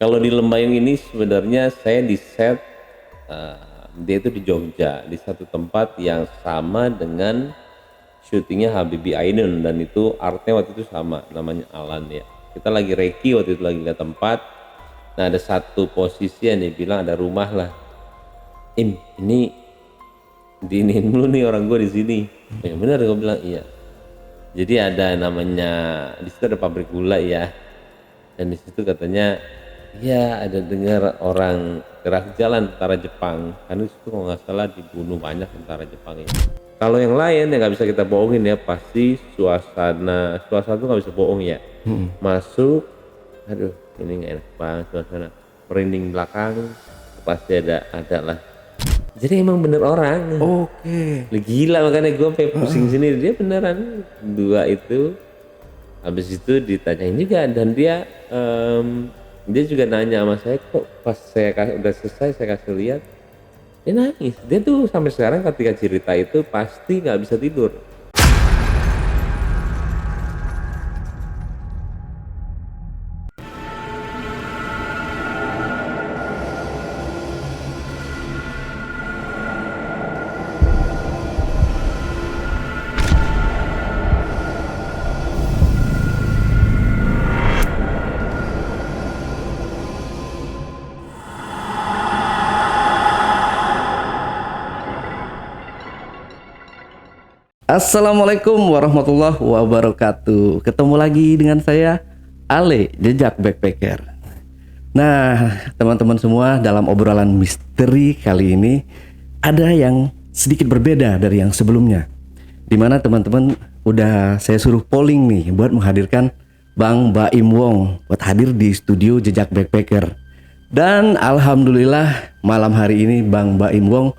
Kalau di Lembayung ini sebenarnya saya di set dia itu di Jogja di satu tempat yang sama dengan syutingnya Habibie Ainun, dan itu artnya waktu itu sama, namanya Alan ya. Kita lagi reki waktu itu, lagi lihat tempat. Nah ada satu posisi yang dia bilang ada rumah lah. Ini diinin dulu nih orang gue di sini. Ya benar, gue bilang iya. Jadi ada namanya di situ ada pabrik gula ya. Dan di situ katanya ya ada dengar orang gerak jalan tentara Jepang. Kan itu kalau nggak salah dibunuh banyak tentara Jepang ya. Kalau yang lain ya nggak bisa kita bohongin ya, pasti suasana tuh nggak bisa bohong ya. Masuk, aduh ini nggak enak banget suasana, merinding belakang, pasti ada lah. Jadi emang bener orang. Oke. Gila, makanya gue sampai pusing sini, dia beneran dua itu. Habis itu ditanyain juga, dan dia juga nanya sama saya, kok pas saya udah selesai saya kasih lihat, dia nangis. Dia tuh sampai sekarang ketika cerita itu pasti nggak bisa tidur. Assalamualaikum warahmatullahi wabarakatuh. Ketemu lagi dengan saya Ale, Jejak Backpacker. Nah, teman-teman semua, dalam obrolan misteri kali ini ada yang sedikit berbeda dari yang sebelumnya. Dimana teman-teman udah saya suruh polling nih buat menghadirkan Bang Baim Wong buat hadir di studio Jejak Backpacker. Dan alhamdulillah malam hari ini Bang Baim Wong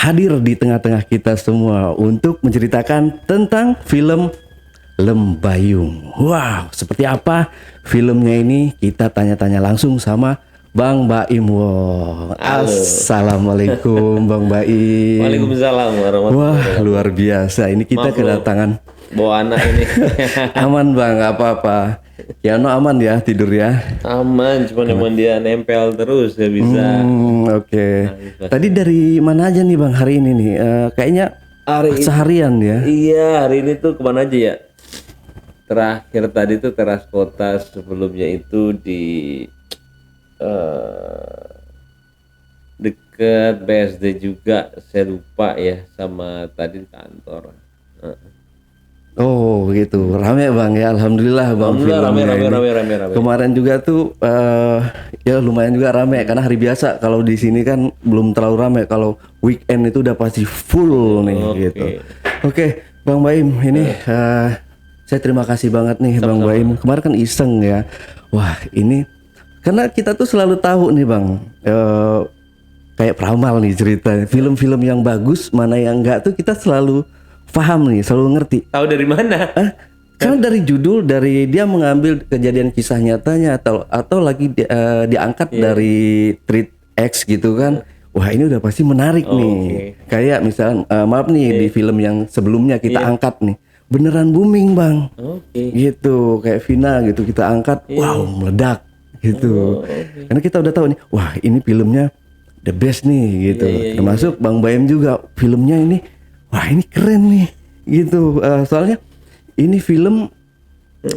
hadir di tengah-tengah kita semua untuk menceritakan tentang film Lembayung. Wow, seperti apa filmnya ini? Kita tanya-tanya langsung sama Bang Baim Wong. Assalamualaikum Bang Baim. Waalaikumsalam warahmatullahi Wah, wabarakatuh. luar biasa. Ini kita Maaf, kedatangan. bawa anak ini. Aman Bang, gak apa-apa. Kiano aman ya tidur ya? Aman, cuma emang dia nempel terus gak bisa. Oke. Tadi dari mana aja nih Bang hari ini nih? Kayaknya Hari ini- seharian ya? Iya, hari ini tuh kemana aja ya? Terakhir tadi tuh teras kota, sebelumnya itu di deket BSD juga, saya lupa ya, sama tadi di kantor. Oh gitu, rame Bang ya, alhamdulillah Bang. Alhamdulillah filmnya ini. rame. Kemarin juga tuh ya lumayan juga rame karena hari biasa. Kalau di sini kan belum terlalu rame. Kalau weekend itu udah pasti full nih gitu. Oke, Bang Baim, ini saya terima kasih banget nih Bang Baim. Kemarin kan iseng ya. Wah ini karena kita tuh selalu tahu nih Bang. Kayak peramal nih ceritanya. Film-film yang bagus mana yang enggak tuh kita selalu paham nih, selalu ngerti. Tahu dari mana? Karena dari judul, dari dia mengambil kejadian kisah nyatanya atau lagi diangkat dari Treat X gitu kan. Wah ini udah pasti menarik nih. Kayak misalnya maaf nih di film yang sebelumnya kita angkat nih, beneran booming Bang. Gitu kayak Vina gitu kita angkat, wow meledak gitu. Karena kita udah tahu nih, wah ini filmnya the best nih gitu. Termasuk Bang Baim juga filmnya ini. Wah ini keren nih gitu. Soalnya ini film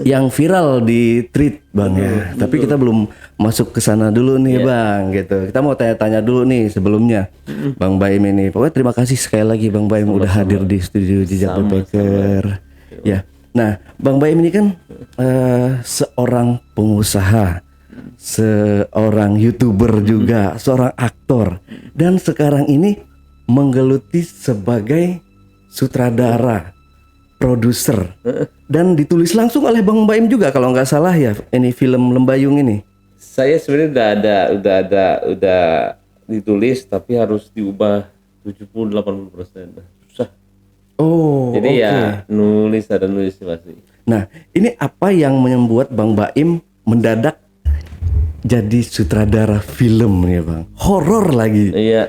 yang viral di Treat Bang ya. Tapi kita belum masuk ke sana dulu nih Bang gitu. Kita mau tanya-tanya dulu nih sebelumnya Bang Baim ini. Pokoknya terima kasih sekali lagi Bang Baim udah hadir di studio Jejak Backpacker. Ya. Nah, Bang Baim ini kan seorang pengusaha, seorang YouTuber juga, seorang aktor, dan sekarang ini menggeluti sebagai sutradara, produser, dan ditulis langsung oleh Bang Baim juga kalau nggak salah ya ini film Lembayung ini. Saya sebenarnya udah ditulis, tapi harus diubah 70-80%. Susah. Oh, Jadi ya nulis pasti. Nah, ini apa yang membuat Bang Baim mendadak jadi sutradara film nih Bang? Horor lagi. Iya.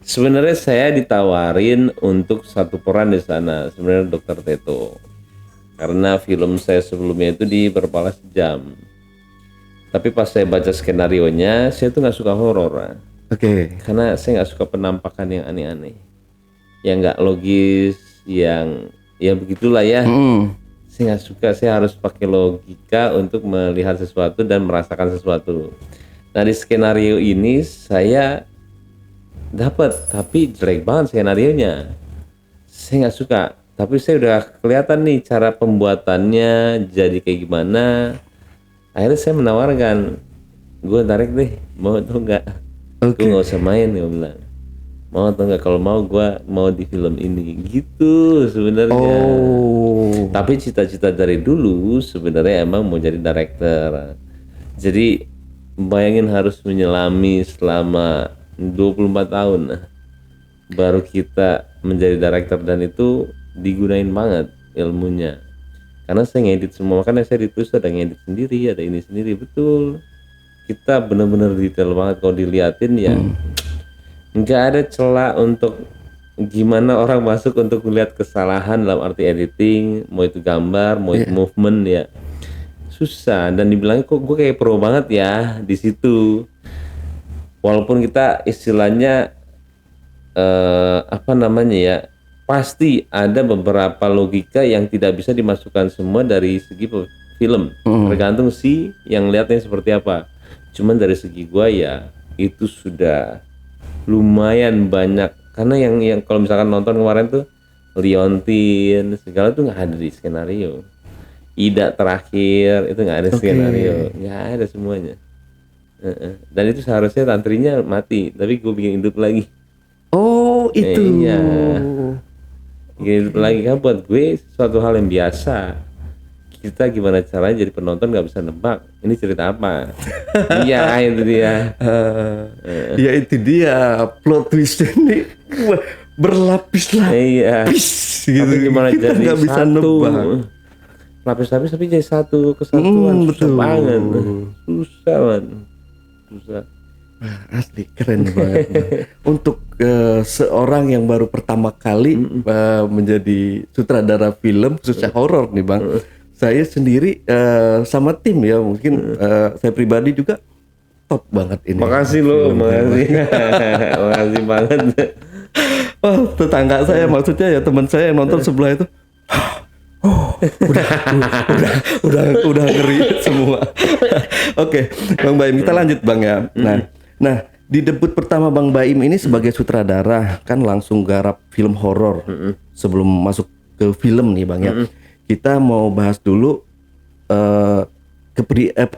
Sebenarnya saya ditawarin untuk satu peran di sana, sebenarnya Dokter Teto. Karena film saya sebelumnya itu di Berbalas Jam. Tapi pas saya baca skenarionya, saya tuh nggak suka horor, Oke. karena saya nggak suka penampakan yang aneh-aneh, yang nggak logis, yang ya begitulah ya. Saya nggak suka, saya harus pakai logika untuk melihat sesuatu dan merasakan sesuatu. Nah di skenario ini saya dapat, tapi jelek banget skenarionya. Saya nggak suka, tapi saya udah kelihatan nih cara pembuatannya jadi kayak gimana. Akhirnya saya menawarkan, gue tarik deh, mau atau enggak? Gue nggak usah main, gue bilang. Mau atau enggak? Kalau mau, gue mau di film ini, gitu sebenarnya. Oh. Tapi cita-cita dari dulu sebenarnya emang mau jadi director. Jadi bayangin harus menyelami selama 24 tahun baru kita menjadi director, dan itu digunain banget ilmunya. Karena saya ngedit semua, makanya saya ditulis ada ngedit sendiri, ada ini sendiri, betul. Kita benar-benar detail banget kalau diliatin ya. Nggak ada celah untuk gimana orang masuk untuk melihat kesalahan dalam arti editing, mau itu gambar, mau itu movement ya. Susah, dan dibilangnya kok gue kayak pro banget ya di situ. Walaupun kita istilahnya apa namanya ya, pasti ada beberapa logika yang tidak bisa dimasukkan semua dari segi film, tergantung si yang lihatnya seperti apa. Cuman dari segi gua ya itu sudah lumayan banyak, karena yang kalau misalkan nonton kemarin tuh Liontin segala tuh nggak ada di skenario. Ida terakhir itu nggak ada skenario, nggak ada semuanya. Dan itu seharusnya tantrinya mati, tapi gue bikin hidup lagi. Oh, itu. Iya. Bikin hidup lagi kan buat gue suatu hal yang biasa. Kita gimana caranya jadi penonton nggak bisa nebak ini cerita apa. Iya itu dia. Ya itu dia plot twist ini berlapis-lapis gitu. Tapi gimana Kita jadi nggak bisa satu nebak. lapis-lapis tapi jadi satu kesatuan, susah betul. banget. Susah banget. Susah. Asli keren banget. Bang. Untuk seorang yang baru pertama kali menjadi sutradara film khususnya horor nih Bang. Saya sendiri sama tim ya mungkin saya pribadi juga top banget ini. Makasih lo, makasih. Makasih banget. Oh, tetangga saya maksudnya ya teman saya yang nonton sebelah itu. Udah ngeri semua. Oke, Bang Baim kita lanjut Bang ya. Nah, di debut pertama Bang Baim ini sebagai sutradara kan langsung garap film horor. Sebelum masuk ke film nih Bang ya. Kita mau bahas dulu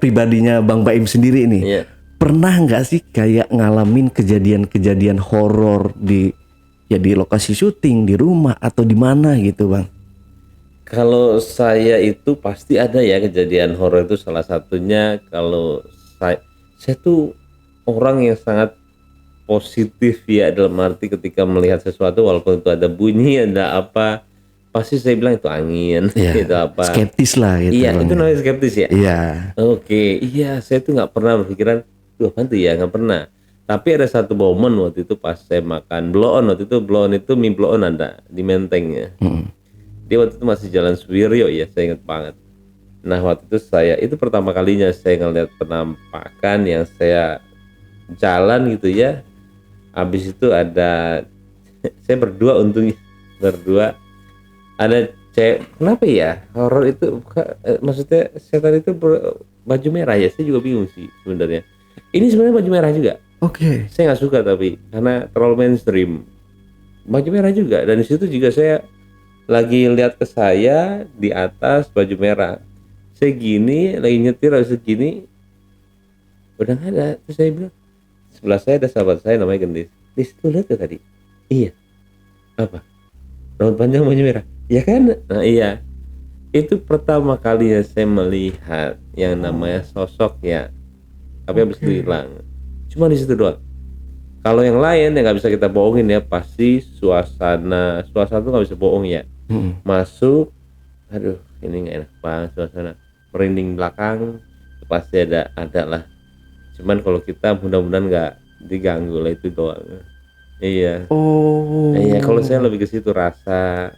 pribadinya Bang Baim sendiri nih. Iya. Pernah nggak sih kayak ngalamin kejadian-kejadian horor di lokasi syuting, di rumah atau di mana gitu Bang? Kalau saya itu pasti ada ya kejadian horor, itu salah satunya. Kalau saya tuh orang yang sangat positif ya, dalam arti ketika melihat sesuatu walaupun itu ada bunyi, ada apa, pasti saya bilang itu angin, itu apa. Skeptis lah gitu. Iya, Bang. itu namanya skeptis ya. Iya. Oke, iya saya tuh nggak pernah berpikiran, tuh apa tuh ya, nggak pernah. Tapi ada satu momen waktu itu pas saya makan blow on, waktu itu blow on itu mie blow on ada di Menteng ya. Dia waktu itu masih Jalan Suwiryo ya, saya ingat banget. Nah waktu itu itu pertama kalinya saya ngeliat penampakan yang saya jalan gitu ya. Habis itu ada saya berdua, untungnya berdua ada cewek. Kenapa ya horor itu maksudnya setan itu baju merah ya, saya juga bingung sih sebenarnya. Ini sebenarnya baju merah juga. Oke. Saya nggak suka tapi karena terlalu mainstream. Baju merah juga, dan di situ juga saya lagi lihat ke saya di atas baju merah. Saya gini lagi nyetir, habis segini udah nggak ada. Terus saya bilang, sebelah saya ada sahabat saya namanya Gendis. Dis, lu lihat ya tadi? Iya. Apa? Rambut panjang baju merah. Iya kan? Nah iya. Itu pertama kalinya saya melihat yang namanya sosok ya. Tapi habis itu hilang. Cuma di situ doang. Kalau yang lain yang nggak bisa kita bohongin ya, pasti suasana tuh nggak bisa bohong ya. Masuk, aduh ini nggak enak banget suasana, merinding belakang, pasti ada lah. Cuman kalau kita mudah-mudahan nggak diganggu lah, itu doang. Iya. Oh. Iya, kalau saya lebih ke situ rasa.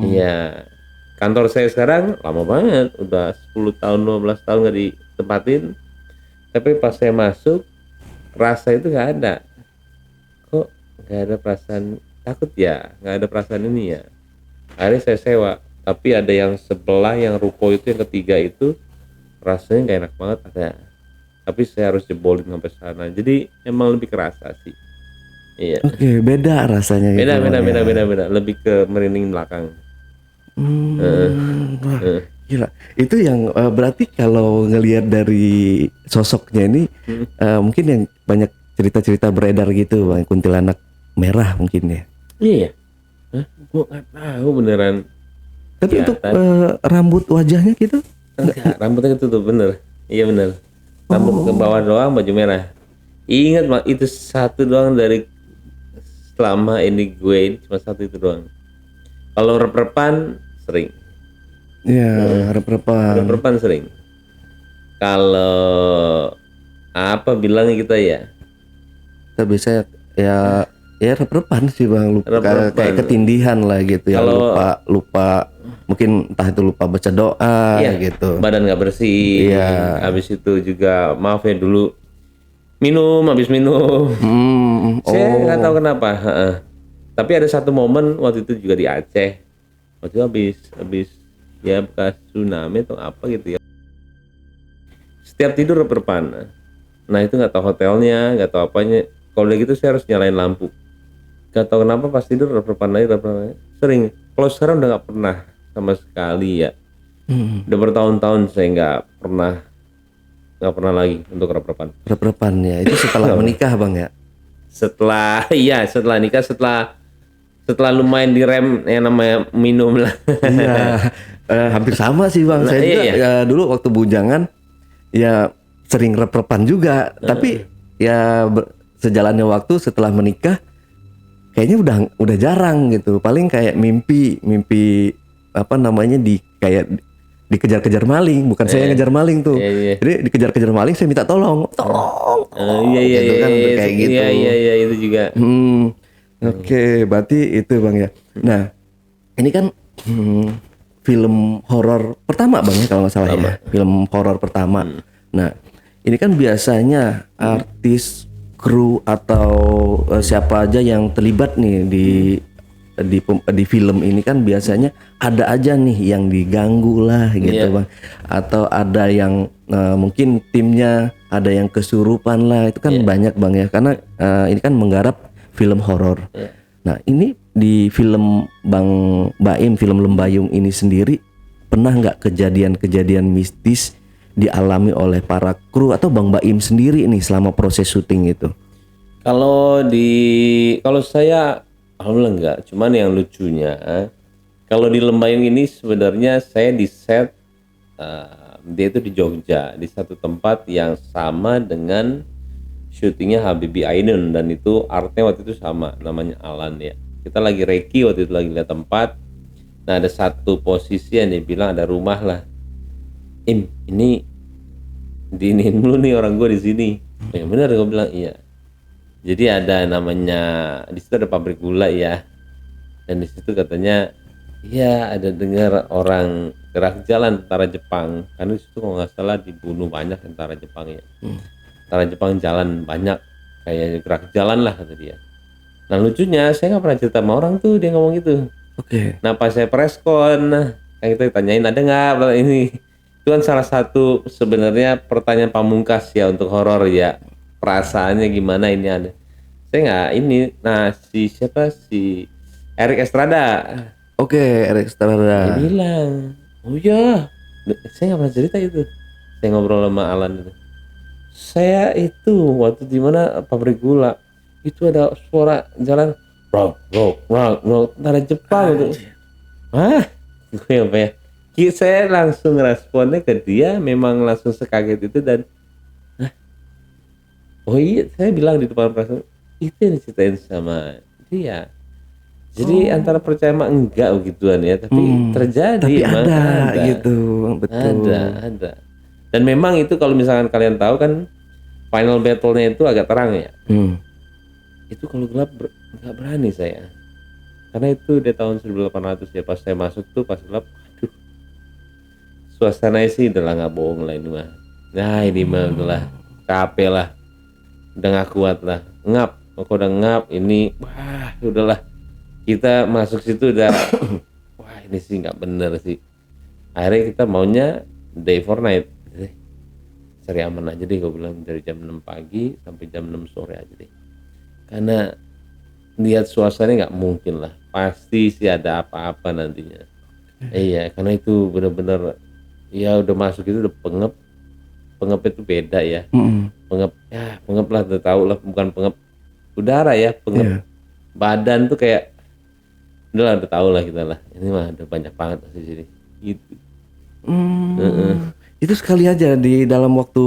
Iya. Kantor saya sekarang lama banget, udah 10 tahun 15 tahun nggak ditempatin. Tapi pas saya masuk, rasa itu nggak ada. Kok nggak ada perasaan takut ya? Nggak ada perasaan ini ya? Akhirnya saya sewa. Tapi ada yang sebelah, yang ruko itu yang ketiga itu rasanya nggak enak banget ada. Tapi saya harus jebolin sampai sana. Jadi emang lebih kerasa sih. Iya. Oke, beda rasanya gitu, Beda, Bang, ya. beda. Lebih ke merinding belakang. Wah, gila. Itu yang berarti kalau ngelihat dari sosoknya ini mungkin yang banyak cerita-cerita beredar gitu, Bang, kuntilanak merah mungkin ya. Iya ya? Hah? Gua nggak tahu beneran. Tapi untuk Kelihatan. rambut wajahnya gitu. Enggak, rambutnya ketutup bener. Iya bener. Rambut ke bawah doang, baju merah. Ingat mak, itu satu doang dari selama ini gue ini cuma satu itu doang. Kalau rep-repan sering, Ya, rep-repan. rep-repan sering. Kalau apa bilangnya kita ya? Kita bisa ya rep-repan sih, Bang. Lupa, Rep-repan. kayak ketindihan lah gitu ya. Kalau- Lupa mungkin entah itu lupa baca doa Iya, gitu. badan nggak bersih. Iya. Habis itu juga maaf ya dulu habis minum. Saya nggak tahu kenapa. Heeh. Tapi ada satu momen waktu itu juga di Aceh. Waktu itu habis ya bekas tsunami atau apa gitu ya. Setiap tidur rep-repan. Nah itu nggak tahu hotelnya, nggak tahu apanya. Kalau udah gitu saya harus nyalain lampu. Nggak tahu kenapa pas tidur rep-repan lagi. Sering. Kalau sekarang udah nggak pernah sama sekali ya. Udah bertahun-tahun saya nggak pernah lagi untuk rep-repan. Rep-repan ya. Itu setelah menikah, Bang, ya. Setelah nikah, setelah lumayan direm yang namanya minum lah. Iya, hampir sama sih, Bang. Nah, Saya juga iya. dulu waktu bujangan ya sering rep-repan juga, tapi ya sejalannya waktu setelah menikah kayaknya udah jarang gitu. Paling kayak mimpi apa namanya kayak dikejar-kejar maling, bukan saya yang ngejar maling tuh. Iya. Jadi dikejar-kejar maling saya minta tolong. Iya, gitu kan, untuk kayak gitu. Iya, itu juga. Oke, berarti itu, Bang, ya. Nah, ini kan film horor pertama, Bang, ya, kalau nggak salah ya. Film horor pertama. Nah, ini kan biasanya artis, kru atau siapa aja yang terlibat nih di film ini kan biasanya ada aja nih yang diganggu lah gitu, Iya. Bang. Atau ada yang mungkin timnya ada yang kesurupan lah. Itu kan banyak, Bang, ya. Karena ini kan menggarap film horor. Nah, ini di film Bang Baim, film Lembayung ini sendiri pernah nggak kejadian-kejadian mistis dialami oleh para kru atau Bang Baim sendiri nih selama proses syuting itu? Kalau saya alhamdulillah enggak, cuman yang lucunya kalau di Lembayung ini sebenarnya saya di set dia itu di Jogja, di satu tempat yang sama dengan syutingnya Habibie Ainun, dan itu artnya waktu itu sama, namanya Alan ya. Kita lagi reki waktu itu, lagi lihat tempat. Nah ada satu posisi yang dia bilang ada rumah lah. Ini diinin dulu nih orang gue di sini. Yang benar gue bilang iya. Jadi ada namanya di situ ada pabrik gula ya. Dan di situ katanya iya ada dengar orang gerak jalan tentara Jepang. Karena di situ kalau nggak salah dibunuh banyak tentara Jepang ya. Tentara Jepang jalan banyak kayak gerak jalan lah kata dia. Nah lucunya saya nggak pernah cerita sama orang tuh dia ngomong gitu. Oke. Nah pas saya preskon, kan kita ditanyain ada nggak ini. Itu kan salah satu sebenarnya pertanyaan pamungkas ya untuk horor ya. Perasaannya gimana ini ada. Saya nggak ini. Nah si Eric Estrada. Oke, Eric Dia Estrada. bilang, oh ya, saya nggak pernah cerita itu. Saya ngobrol sama Alan itu. Saya itu waktu di mana pabrik gula itu ada suara jalan rock tentara Jepang itu. Hah? Gue apa ya? Saya langsung responnya ke dia, memang langsung sekaget itu dan oh iya, saya bilang di depan perasaan itu yang diceritain sama dia. Jadi antara percaya sama enggak begituan ya, tapi terjadi Tapi emang ada gitu, betul. ada. Dan memang itu kalau misalkan kalian tahu kan final battle-nya itu agak terang ya. Itu kalau gelap nggak berani saya. Karena itu di tahun 1800 ya, pas saya masuk tuh pas gelap, aduh. Suasananya sih udah lah nggak bohong lah ini mah. Nah ini mah udahlah capek lah, udah nggak kuat lah, ngap, kok udah ngap ini, wah udahlah kita masuk situ udah, wah ini sih nggak bener sih. Akhirnya kita maunya day for night, cari aman aja deh, gue bilang dari jam 6 pagi sampai jam 6 sore aja deh, karena lihat suasananya nggak mungkin lah, pasti sih ada apa-apa nantinya. Iya, karena itu bener-bener ya udah masuk itu udah pengep itu beda ya. Pengep lah, udah tahu lah, bukan pengep udara ya, pengep badan tuh kayak udah tahu lah kita lah, ini mah udah banyak banget di sini gitu. Itu sekali aja di dalam waktu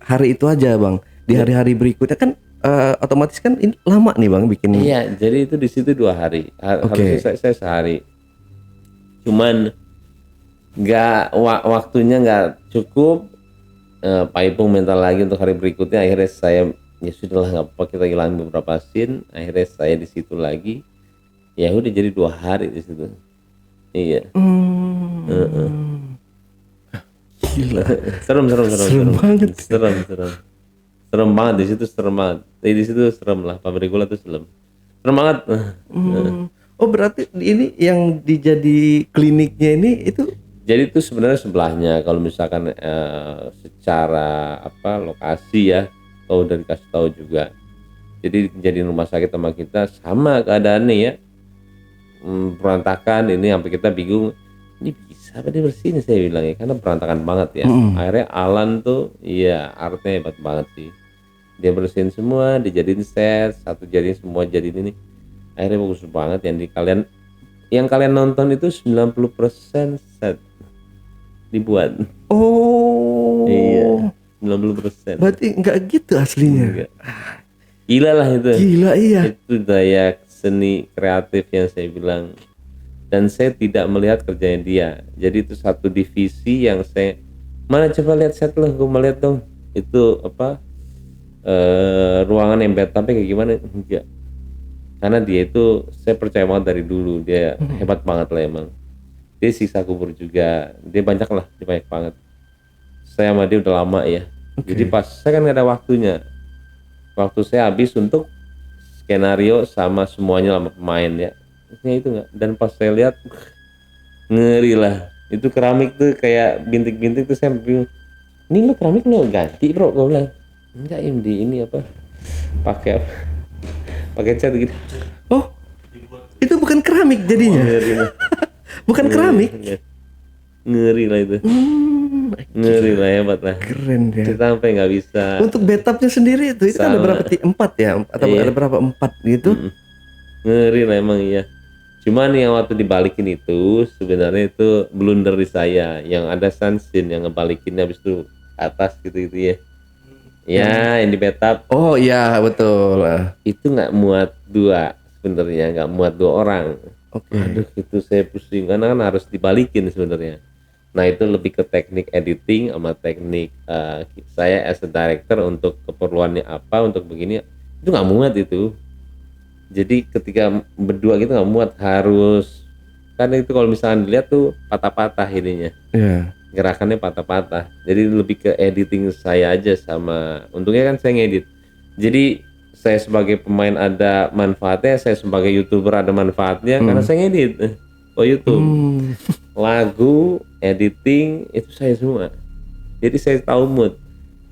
hari itu aja bang. Di hari-hari berikutnya kan otomatis kan ini lama nih bang bikin. Iya, jadi itu di situ 2 hari. Harusnya saya sehari. Cuman nggak waktunya nggak cukup. Paipung mental lagi untuk hari berikutnya. Akhirnya saya ya sudahlah, nggak apa, kita hilangin beberapa scene. Akhirnya saya di situ lagi. Ya udah jadi 2 hari di situ. Iya. Gila. Serem banget. Serem banget di situ, serem banget. Di situ serem lah, pabrik gula tuh serem banget. Oh berarti ini yang dijadi kliniknya ini itu? Jadi itu sebenarnya sebelahnya, kalau misalkan secara apa lokasi ya, kalau udah dikasih tahu juga. Jadi jadi rumah sakit sama kita sama keadaannya ya, berantakan ini, sampai kita bingung ini bisa apa dibersihin, saya bilang ya, karena berantakan banget ya. Akhirnya Alan tuh ya artnya hebat banget sih, dia bersihin semua, dijadiin set, satu jadiin semua jadiin ini, akhirnya bagus banget. Yang kalian nonton itu 90% set dibuat. Oh iya, 90%. Berarti nggak gitu aslinya. Enggak. Gila lah itu. Gila iya. Itu daya seni kreatif yang saya bilang. Dan saya tidak melihat kerjanya dia. Jadi itu satu divisi yang saya, mana coba lihat set lo, gue mau lihat dong itu apa, ruangan yang bathtubnya kayak gimana. Enggak, karena dia itu saya percaya banget dari dulu, dia hebat banget lah emang. Dia siksa kubur juga, dia banyak banget. Saya sama dia udah lama ya. Jadi pas saya kan gak ada waktunya, waktu saya habis untuk skenario sama semuanya sama pemain ya. Itu enggak. Dan pas saya lihat ngeri lah, itu keramik tuh kayak bintik-bintik tuh, saya bingung, ini lo keramik lo ganti bro, gue bilang enggak, ini apa, pakai cat gitu. Oh itu bukan keramik jadinya. Ngeri lah. Bukan keramik. Ngeri lah itu. Ngeri lah, hebat lah. Keren ya. Kita sampai nggak bisa. Untuk bathtubnya sendiri itu kan ada berapa 4 ya, atau ada berapa 4 gitu? Ngeri lah emang iya. Cuman yang waktu dibalikin itu sebenarnya itu blunder di saya, yang ada sunsin yang ngebalikin habis itu atas gitu ya. Ya, yang di bathtub. Oh iya betul. Itu nggak muat 2 sebenarnya, nggak muat 2 orang. Aduh, itu saya pusing karena kan harus dibalikin sebenarnya. Nah itu lebih ke teknik editing sama teknik saya as a director untuk keperluannya apa, untuk begini itu nggak muat itu. Jadi ketika berdua gitu nggak muat, harus kan itu kalau misalnya dilihat tuh patah-patah ininya. Gerakannya patah-patah. Jadi lebih ke editing saya aja, sama untungnya kan saya ngedit. Jadi saya sebagai pemain ada manfaatnya, saya sebagai YouTuber ada manfaatnya karena saya ngedit. YouTube, lagu, editing itu saya semua. Jadi saya tahu mood.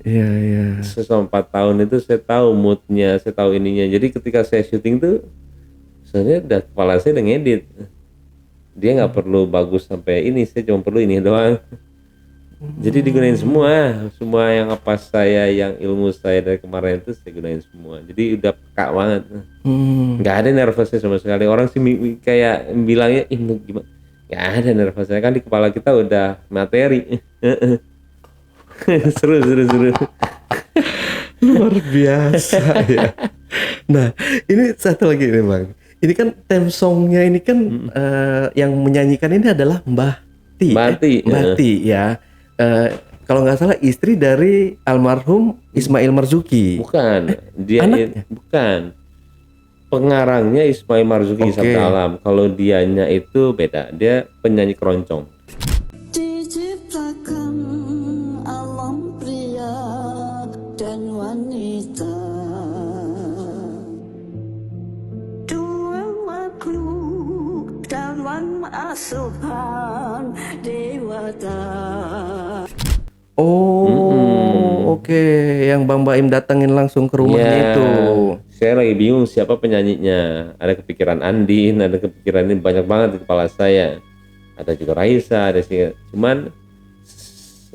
Iya. Selama 4 tahun itu saya tahu moodnya, saya tahu ininya. Jadi ketika saya syuting tuh, sebenarnya udah kepala saya udah ngedit. Dia nggak perlu bagus sampai ini, saya cuma perlu ini doang. Jadi digunain semua yang apa saya, yang ilmu saya dari kemarin itu saya gunain semua. Jadi udah peka banget. Nggak ada nervousnya sama sekali. Orang sih kayak bilangnya gimana? Nggak ada nervousnya, kan di kepala kita udah materi. seru. Luar biasa ya. Nah ini satu lagi nih bang. Ini kan theme songnya ini kan yang menyanyikan ini adalah Mbah Ti ya. Kalau nggak salah istri dari almarhum Ismail Marzuki. Bukan, dia bukan. Pengarangnya Ismail Marzuki Sabda Alam. Kalau dianya itu beda, dia penyanyi keroncong. Diciptakan alam pria dan wanita, dua makhluk dalam asuhan dewata. Oh, oke, yang Bang Baim datengin langsung ke rumahnya Ya, itu. saya lagi bingung siapa penyanyinya. Ada kepikiran Andin, ada kepikiran ini banyak banget di kepala saya. Ada juga Raisa, ada sih. Cuman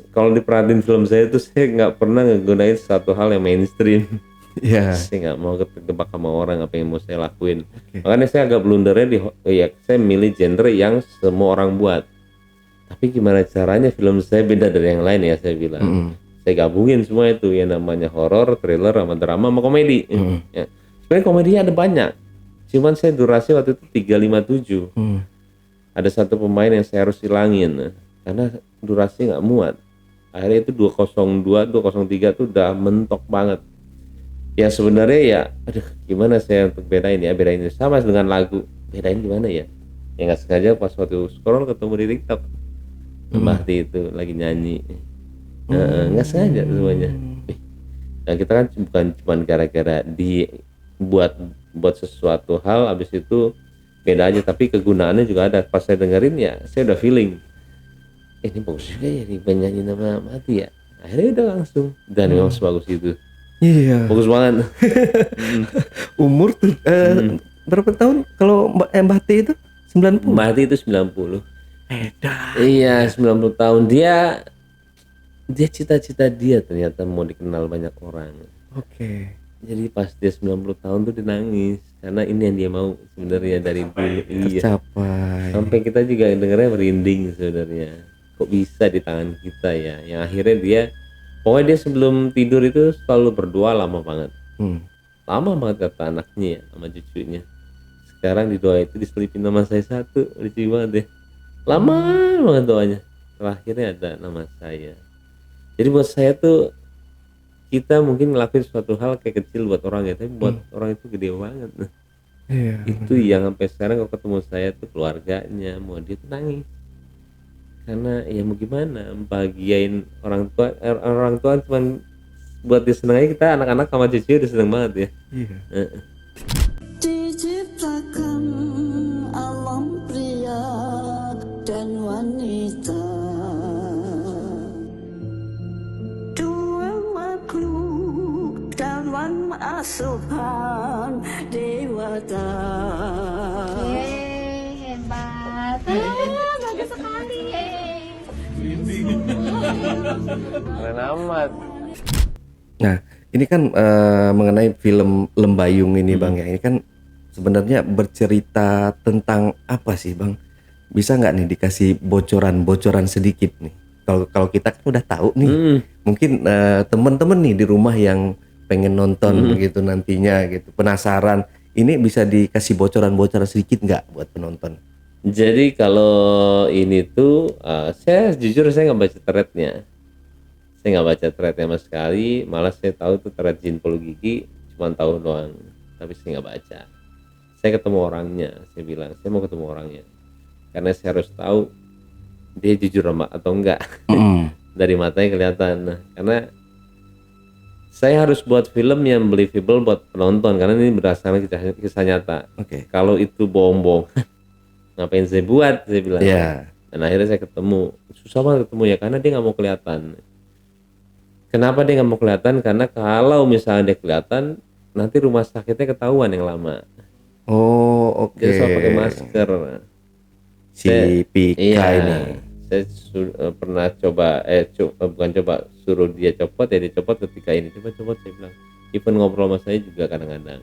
kalau diperhatiin film saya tuh saya nggak pernah ngegunain satu hal yang mainstream. Ya. Saya nggak mau ketebak sama orang apa yang mau saya lakuin. Makanya saya agak blundernya ya saya milih genre yang semua orang buat. Tapi gimana caranya film saya beda dari yang lain ya, saya bilang. Saya gabungin semua itu yang namanya horor, thriller, sama drama, sama komedi. Ya. Sebenarnya komedinya ada banyak. Cuman saya durasi waktu itu 357. Ada satu pemain yang saya harus hilangin karena durasi nggak muat. Akhirnya itu 202, 203 tuh udah mentok banget. Ya sebenarnya ya, aduh gimana saya untuk bedain sama dengan lagu. Bedain gimana ya? Ya nggak sengaja pas waktu scroll ketemu di TikTok. Mahdi itu lagi nyanyi. Nggak sengaja semuanya. Nah kita kan bukan cuma gara-gara buat sesuatu hal habis itu beda aja, tapi kegunaannya juga ada. Pas saya dengerin ya saya udah feeling ini bagus juga ya nih penyanyi nama Mahdi ya. Akhirnya udah langsung dan memang sebagus itu. Iya. Bagus banget. Umur tuh berapa tahun kalau Mbah T itu? 90. Mahdi itu 90. Beda. Iya 90 tahun. Dia cita-cita dia ternyata mau dikenal banyak orang. Oke. Jadi pas dia 90 tahun tuh dia nangis karena ini yang dia mau sebenarnya dari dulu. Iya. Tercapai. Sampai kita juga dengernya merinding sebenarnya. Kok bisa di tangan kita ya? Yang akhirnya pokoknya dia sebelum tidur itu selalu berdoa lama banget. Lama banget kata anaknya ya sama cucunya. Sekarang di doa itu diselipin nama saya satu, lucu banget deh. Lama banget doanya. Terakhirnya ada nama saya. Jadi buat saya tuh kita mungkin ngelakuin suatu hal kayak kecil buat orang ya, tapi buat orang itu gede banget. Iya. Itu yang sampai sekarang kalau ketemu saya tuh keluarganya mau dia tuh nangis. Karena ya mau gimana, bahagiain orang tua cuma buat dia seneng aja. Kita anak-anak sama cucu udah seneng banget ya. Iya. Diciptakan alam pria dan wanita, dua makhluk dalam asuhan dewata. Hebat. Bagus sekali. Keren amat. Nah, ini kan mengenai film Lembayung ini Bang ya. Ini kan sebenarnya bercerita tentang apa sih Bang? Bisa nggak nih dikasih bocoran sedikit nih? Kalau kita kan udah tahu nih, mungkin teman-teman nih di rumah yang pengen nonton gitu nantinya gitu, penasaran. Ini bisa dikasih bocoran sedikit nggak buat penonton? Jadi kalau ini tuh saya jujur saya nggak baca threadnya. Saya nggak baca threadnya sama sekali. Malah saya tahu tuh thread Jin Polo Gigi cuma tahu doang, tapi saya nggak baca. Saya ketemu orangnya, saya bilang saya mau ketemu orangnya karena saya harus tahu dia jujur atau enggak. Dari matanya kelihatan. Nah, karena saya harus buat film yang believable buat penonton karena ini berdasarkan kisah nyata. Oke. Kalau itu bohong-bohong ngapain saya buat, saya bilang. Iya. Dan akhirnya saya ketemu, susah banget ketemu ya karena dia nggak mau kelihatan. Kenapa dia nggak mau kelihatan? Karena kalau misalnya dia kelihatan nanti rumah sakitnya ketahuan yang lama. Oh, oke. Dia selalu pakai masker. Si Pika ini. Saya pernah coba bukan coba, suruh dia copot ya, dia copot ketika ini. Coba copot, saya bilang. Even ngobrol sama saya juga kadang-kadang.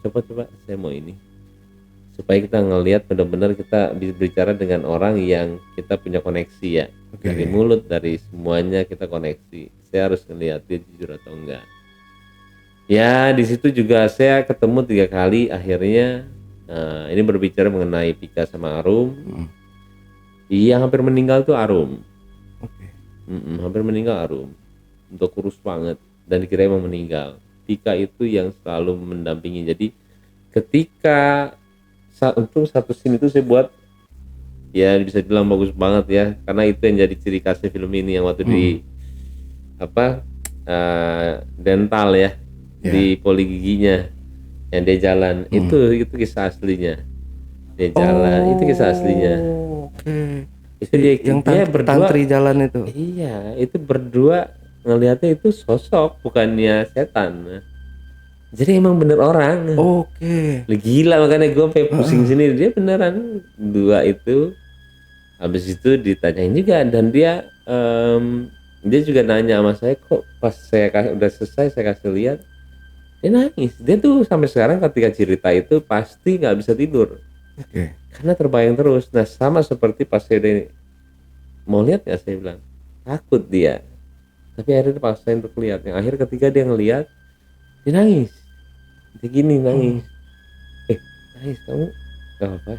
Coba saya mau ini. Supaya kita ngelihat benar-benar kita bisa bicara dengan orang yang kita punya koneksi ya. Dari mulut, dari semuanya kita koneksi. Saya harus ngelihat dia jujur atau enggak. Ya di situ juga saya ketemu 3 kali. Akhirnya ini berbicara mengenai Pika sama Arum. Yang hampir meninggal tuh Arum. Hampir meninggal Arum. Untuk kurus banget dan dikira emang meninggal. Pika itu yang selalu mendampingi. Jadi ketika untuk satu scene itu saya buat ya bisa bilang bagus banget ya, karena itu yang jadi ciri khasnya film ini yang waktu di dental ya, di poli giginya yang dia jalan. Itu kisah aslinya. Dia jalan, itu kisah aslinya. Oke. Itu dia berdua. Tantri jalan itu. Iya, itu berdua ngelihatnya itu sosok, bukannya setan. Jadi emang bener orang. Oke. Gila, makanya gue sampai pusing sini. Dia beneran dua itu. Habis itu ditanyain juga, dan dia juga nanya sama saya, kok pas saya udah selesai saya kasih lihat, dia nangis. Dia tuh sampai sekarang ketika cerita itu pasti nggak bisa tidur. Oke. Karena terbayang terus. Nah, sama seperti pas saya udah mau lihat nggak, saya bilang takut dia, tapi akhirnya dipaksain untuk lihat. Yang akhir ketika dia ngelihat, dia nangis. Dia gini nangis. Nangis kamu gak apa-apa?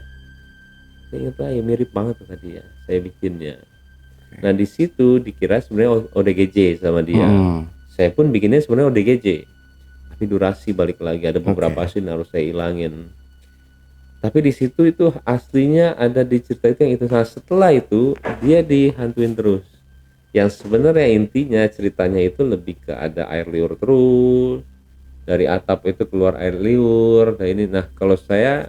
Saya ingat lah, ya mirip banget kata dia. Saya bikinnya. Nah di situ dikira sebenarnya ODGJ sama dia. Saya pun bikinnya sebenarnya ODGJ. Tapi durasi balik lagi, ada beberapa scene harus saya ilangin. Tapi di situ itu aslinya ada di cerita itu yang itu. Nah setelah itu dia dihantuin terus. Yang sebenarnya intinya ceritanya itu lebih ke ada air liur terus. Dari atap itu keluar air liur. Nah ini, nah kalau saya,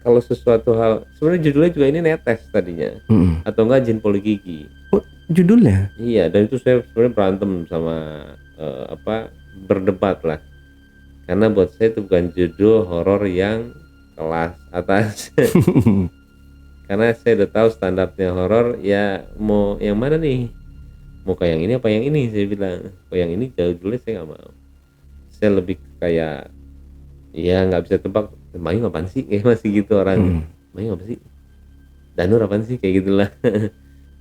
kalau sesuatu hal, sebenarnya judulnya juga ini netes tadinya. Atau enggak jin poli gigi. Oh, judulnya? Iya, dan itu saya sebenarnya berantem sama berdebat lah. Karena buat saya itu bukan judul horor yang kelas atas. Karena saya udah tahu standarnya horor ya, mau yang mana nih? Mau kayak yang ini apa yang ini? Saya bilang, oh yang ini judulnya saya nggak mau. Saya lebih kayak, ya nggak bisa tebak, Mayu apaan sih? Kayak masih gitu orang. Mayu apa sih? Danur apaan sih? Kayak gitulah.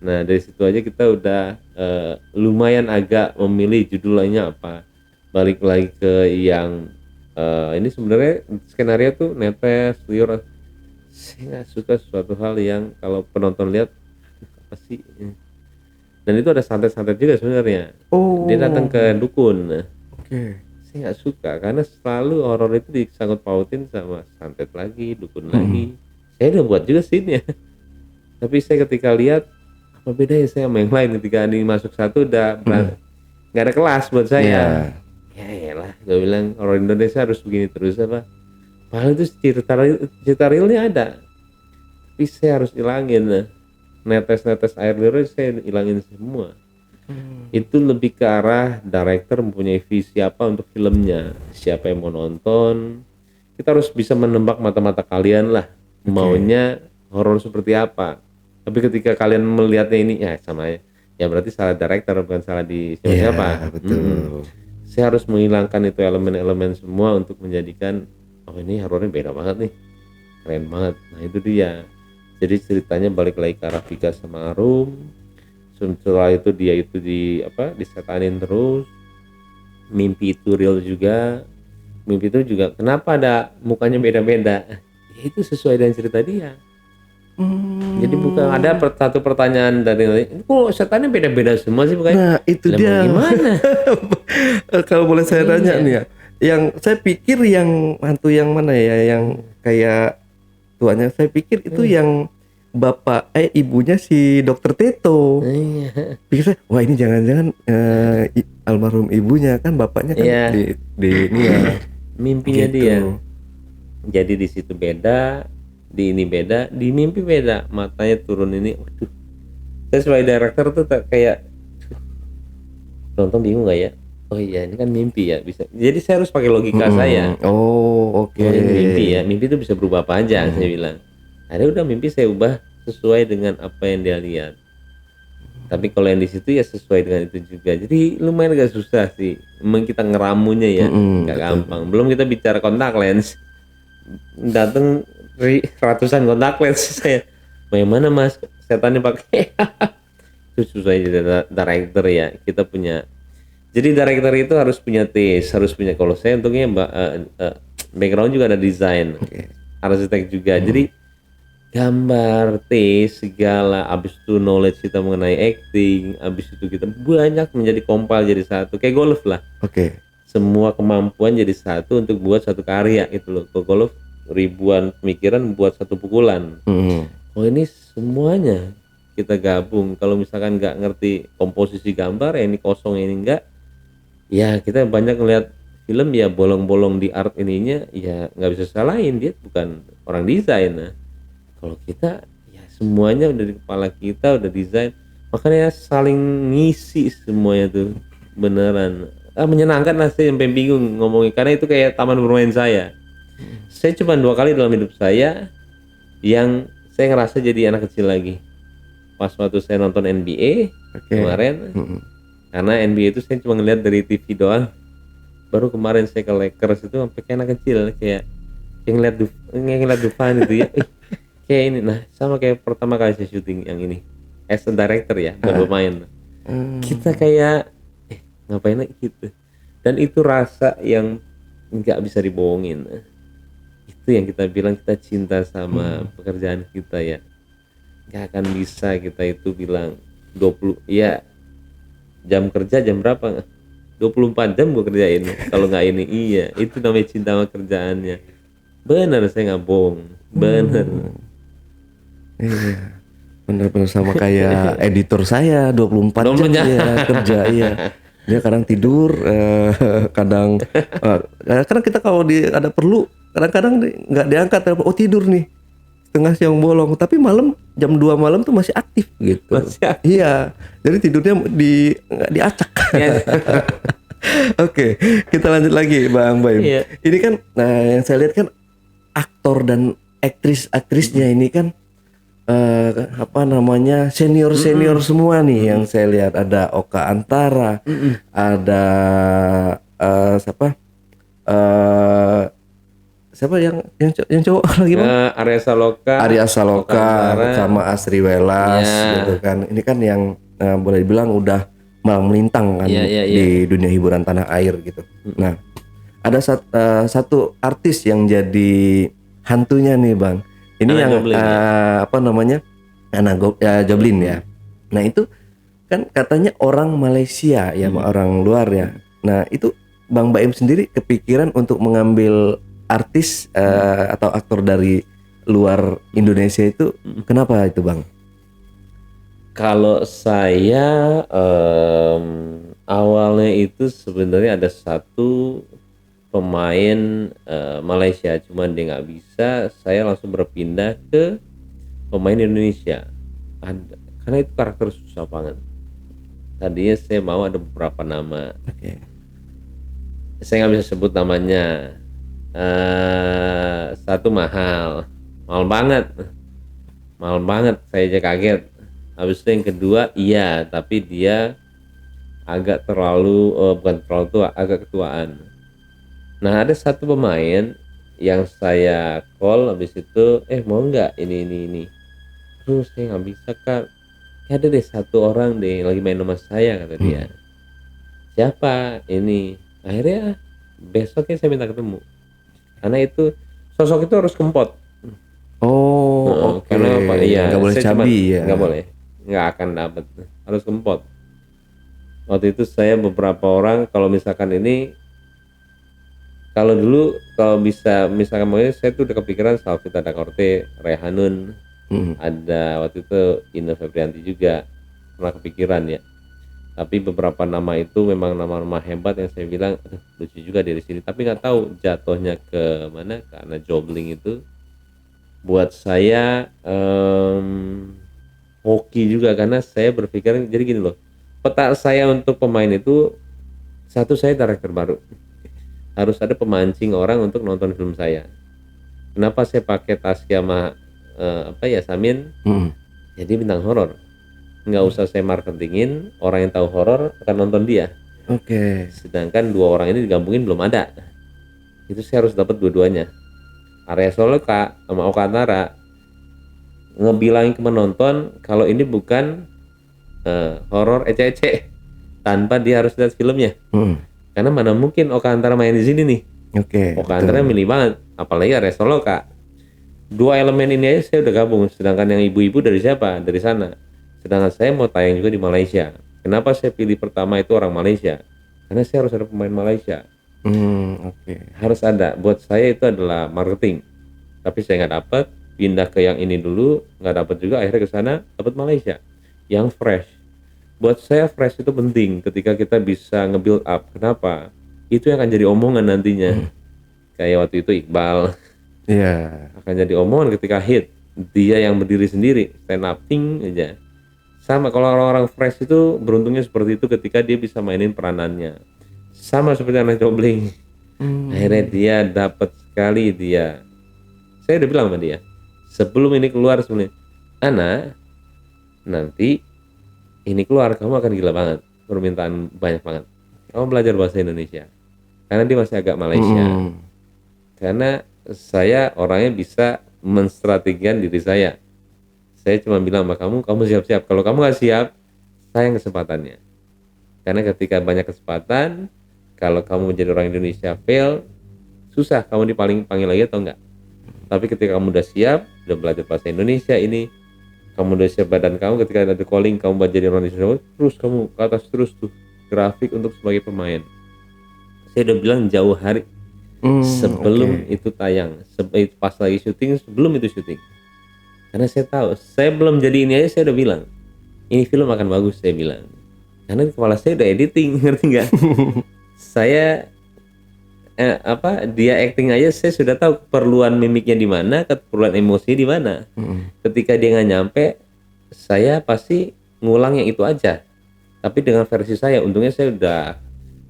Nah dari situ aja kita udah lumayan agak memilih judulnya apa. Balik lagi ke yang ini sebenarnya skenario tuh netes, liur. Saya nggak suka sesuatu hal yang kalau penonton lihat apa sih. Dan itu ada santet-santet juga sebenarnya. Dia datang ke dukun. Saya nggak suka karena selalu horor itu disangkut pautin sama santet lagi, dukun lagi. Saya udah buat juga scene ya. Tapi saya ketika lihat, apa bedanya saya sama yang lain ketika ini masuk satu udah nggak ada kelas buat saya. Ya lah, gue bilang horor Indonesia harus begini terus apa? Padahal itu cerita realnya ada, tapi saya harus ilangin. Netes air liur saya ilangin semua. Itu lebih ke arah director mempunyai visi apa untuk filmnya, siapa yang mau nonton. Kita harus bisa menebak mata-mata kalian lah, maunya horor seperti apa. Tapi ketika kalian melihatnya ini ya sama ya berarti salah director, bukan salah di siapa. Betul. Saya harus menghilangkan itu elemen-elemen semua untuk menjadikan, oh ini horornya beda banget nih, keren banget. Nah itu dia. Jadi ceritanya balik lagi ke arah Vika sama Arum. Setelah itu dia itu disetanin terus. Mimpi itu real juga. Mimpi itu juga kenapa ada mukanya beda-beda? Ya itu sesuai dengan cerita dia. Jadi bukan ada satu pertanyaan dari kok setannya beda-beda semua sih bukan? Nah itu dia. Gimana? Kalau boleh saya tanya nih ya, yang saya pikir yang hantu yang mana ya, yang kayak tuanya, saya pikir itu yang bapak ibunya si dokter Teto. Pikir saya, wah ini jangan-jangan almarhum ibunya, kan bapaknya kan di ini ya. Mimpinya gitu. dia. Jadi di situ beda, di ini beda, di mimpi beda, matanya turun ini. Waduh. Saya sebagai director tuh kayak tonton bingung nggak ya? Oh iya ini kan mimpi ya, bisa. Jadi saya harus pakai logika saya. Oh oke. Oh, ini mimpi ya, mimpi itu bisa berubah apa aja. Saya bilang. Ada udah mimpi saya ubah sesuai dengan apa yang dia lihat. Tapi kalau yang di situ ya sesuai dengan itu juga. Jadi lumayan agak susah sih. Memang kita ngeramunya ya, nggak gampang. Belum kita bicara kontak lens. Datang ratusan kontak lens saya. Bagaimana mas? Setannya pakai. Itu susah jadi director ya. Kita punya. Jadi director itu harus punya taste, harus punya, kalau saya untungnya background juga ada desain, arsitek juga. Jadi gambar, taste, segala, abis itu knowledge kita mengenai acting, abis itu kita banyak menjadi kompal jadi satu, kayak golf lah. Semua kemampuan jadi satu untuk buat satu karya gitu loh. Kalau golf ribuan pemikiran buat satu pukulan. Oh ini semuanya kita gabung. Kalau misalkan nggak ngerti komposisi gambar, ya ini kosong ini enggak, ya kita banyak ngeliat film ya bolong-bolong di art ininya, ya nggak bisa salahin, dia bukan orang desain. Nah, kalau kita ya semuanya udah di kepala kita, udah desain, makanya saling ngisi semuanya tuh beneran. Menyenangkan lah, saya sampai bingung ngomongin karena itu kayak taman bermain saya. Saya cuma 2 kali dalam hidup saya yang saya ngerasa jadi anak kecil lagi. Pas waktu saya nonton NBA kemarin, karena NBA itu saya cuma ngeliat dari TV doang. Baru kemarin saya ke Lakers itu sampai kayak anak kecil, kayak ngeliat Dufan itu ya. Kayak ini, nah sama kayak pertama kali saya syuting yang ini as a director ya, bukan pemain. Kita kayak ngapain lagi gitu, dan itu rasa yang nggak bisa dibohongin. Itu yang kita bilang kita cinta sama pekerjaan kita ya, nggak akan bisa kita itu bilang 20 ya jam kerja jam berapa, 24 jam gue kerjain kalau nggak ini. Iya, itu namanya cinta sama kerjaannya. Bener, saya nggak bohong, bener. Iya. Bener-bener sama kayak editor saya 24 jam 24 jam. dia kerja. Iya. Dia kadang tidur, kadang kita kalau ada perlu kadang-kadang nggak diangkat, oh tidur nih setengah siang bolong, tapi malam jam 2 malam tuh masih aktif gitu. Masih aktif. Iya, jadi tidurnya nggak diacak. Oke, kita lanjut lagi Bang Baim. Iya. Ini kan, nah yang saya lihat kan aktor dan aktrisnya ini kan senior semua nih yang saya lihat. Ada Oka Antara, ada siapa yang cowok lagi Bang? Arya Saloka sama Asri Welas gitu kan. Ini kan yang boleh dibilang udah malang melintang kan di dunia hiburan tanah air gitu. Nah, ada satu artis yang jadi hantunya nih Bang. Ini Anna yang Joblin, Anna Joblin ya. Nah itu kan katanya orang Malaysia ya, orang luar ya. Nah itu Bang Baim sendiri kepikiran untuk mengambil artis atau aktor dari luar Indonesia itu, kenapa itu Bang? Kalau saya awalnya itu sebenarnya ada satu pemain Malaysia, cuman dia nggak bisa, saya langsung berpindah ke pemain Indonesia. Karena itu karakter susah banget. Tadinya saya mau ada beberapa nama. Saya nggak bisa sebut namanya. Satu mahal banget, saya aja kaget. Habis itu yang kedua iya, tapi dia agak terlalu bukan terlalu tua, agak ketuaan. Nah ada satu pemain yang saya call, habis itu mau nggak ini. Terus saya nggak bisa Kak, ada deh satu orang deh lagi main sama saya, kata dia. Siapa ini? Akhirnya besoknya saya minta ketemu, karena itu sosok itu harus kempot. Karena apa? Iya, nggak boleh cabi ya. Nggak boleh, nggak akan dapat, harus kempot. Waktu itu saya beberapa orang, kalau misalkan ini, kalau dulu kalau bisa misalkan mau, saya tuh udah kepikiran Salvita Dakorte, Rehanun, ada waktu itu Ina Febrianti juga pernah kepikiran ya. Tapi beberapa nama itu memang nama-nama hebat yang saya bilang lucu juga dari sini, tapi nggak tahu jatuhnya ke mana, karena Joblin itu buat saya hoki juga, karena saya berpikir jadi gini loh, peta saya untuk pemain itu, satu, saya director baru, harus ada pemancing orang untuk nonton film saya. Kenapa saya pakai Taskia sama Samin? Jadi bintang horor, nggak usah saya marketingin, orang yang tahu horor akan nonton dia. Sedangkan dua orang ini digabungin belum ada, itu saya harus dapat dua-duanya. Arya Saloka sama Oka Antara ngebilangin ke penonton kalau ini bukan horor ecek-ecek tanpa dia harus lihat filmnya. Karena mana mungkin Oka Antara main di sini nih. Oka Antara milih banget, apalagi Arya Saloka. Dua elemen ini aja saya udah gabung. Sedangkan yang ibu-ibu dari siapa? Dari sana. Sedangkan saya mau tayang juga di Malaysia. Kenapa saya pilih pertama itu orang Malaysia? Karena saya harus ada pemain Malaysia. Harus ada. Buat saya itu adalah marketing. Tapi saya nggak dapet. pindah ke yang ini dulu nggak dapat juga, akhirnya ke sana dapat Malaysia yang fresh. Buat saya fresh itu penting ketika kita bisa nge-build up. Kenapa? Itu yang akan jadi omongan nantinya. Kayak waktu itu Iqbal Iya. akan jadi omongan ketika hit. Dia yang berdiri sendiri, stand up ting aja. Sama kalau orang-orang fresh itu beruntungnya seperti itu ketika dia bisa mainin peranannya. Sama seperti anak Jobling. Akhirnya dia dapat sekali dia. Saya udah bilang sama dia, sebelum ini keluar sebenarnya, Ana, nanti ini keluar kamu akan gila banget, permintaan banyak banget. Kamu belajar bahasa Indonesia. Karena dia masih agak Malaysia. Karena saya orangnya bisa menstrategikan diri saya. Saya cuma bilang sama kamu siap-siap. Kalau kamu nggak siap, sayang kesempatannya. Karena ketika banyak kesempatan, kalau kamu menjadi orang Indonesia fail, susah kamu panggil lagi atau enggak. Tapi ketika kamu udah siap, udah belajar bahasa Indonesia ini, kamu udah siap badan kamu, ketika ada calling kamu buat jadi orang Indonesia, terus kamu ke atas terus tuh grafik untuk sebagai pemain. Saya udah bilang jauh hari sebelum itu tayang, pas lagi syuting, sebelum itu syuting. Karena saya tahu, saya belum jadi ini aja saya udah bilang, ini film akan bagus, saya bilang. Karena di kepala saya udah editing, ngerti nggak? Saya dia acting aja saya sudah tahu keperluan mimiknya di mana, keperluan emosi di mana. Ketika dia nggak nyampe, saya pasti ngulang yang itu aja. Tapi dengan versi saya, untungnya saya udah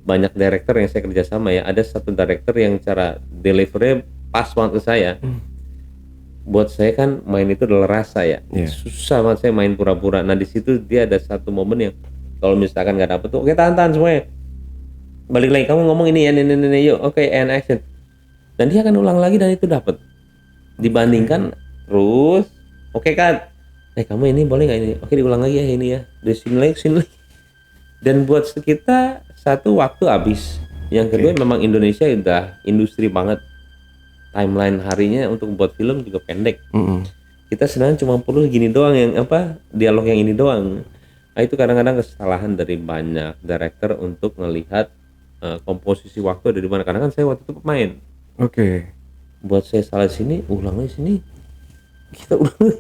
banyak director yang saya kerja sama ya. Ada satu director yang cara delivery pas banget ke saya. Buat saya kan main itu adalah rasa ya. Susah banget saya main pura-pura. Nah di situ dia ada satu momen yang kalau misalkan nggak dapet tuh, oke tahan semuanya. Balik lagi kamu ngomong ini ya, ini yuk, oke, and action. Dan dia akan ulang lagi dan itu dapat. Dibandingkan terus, oke kan, kamu ini boleh nggak ini? Oke diulang lagi ya ini ya, di sini lagi. Dan buat kita satu waktu habis. Yang kedua memang Indonesia udah industri banget. Timeline harinya untuk buat film juga pendek. Kita sebenarnya cuma perlu gini doang yang dialog yang ini doang. Nah itu kadang-kadang kesalahan dari banyak director untuk melihat komposisi waktu ada di mana. Karena kan saya waktu itu pemain. Buat saya salah sini, ulang lagi sini. Kita ulang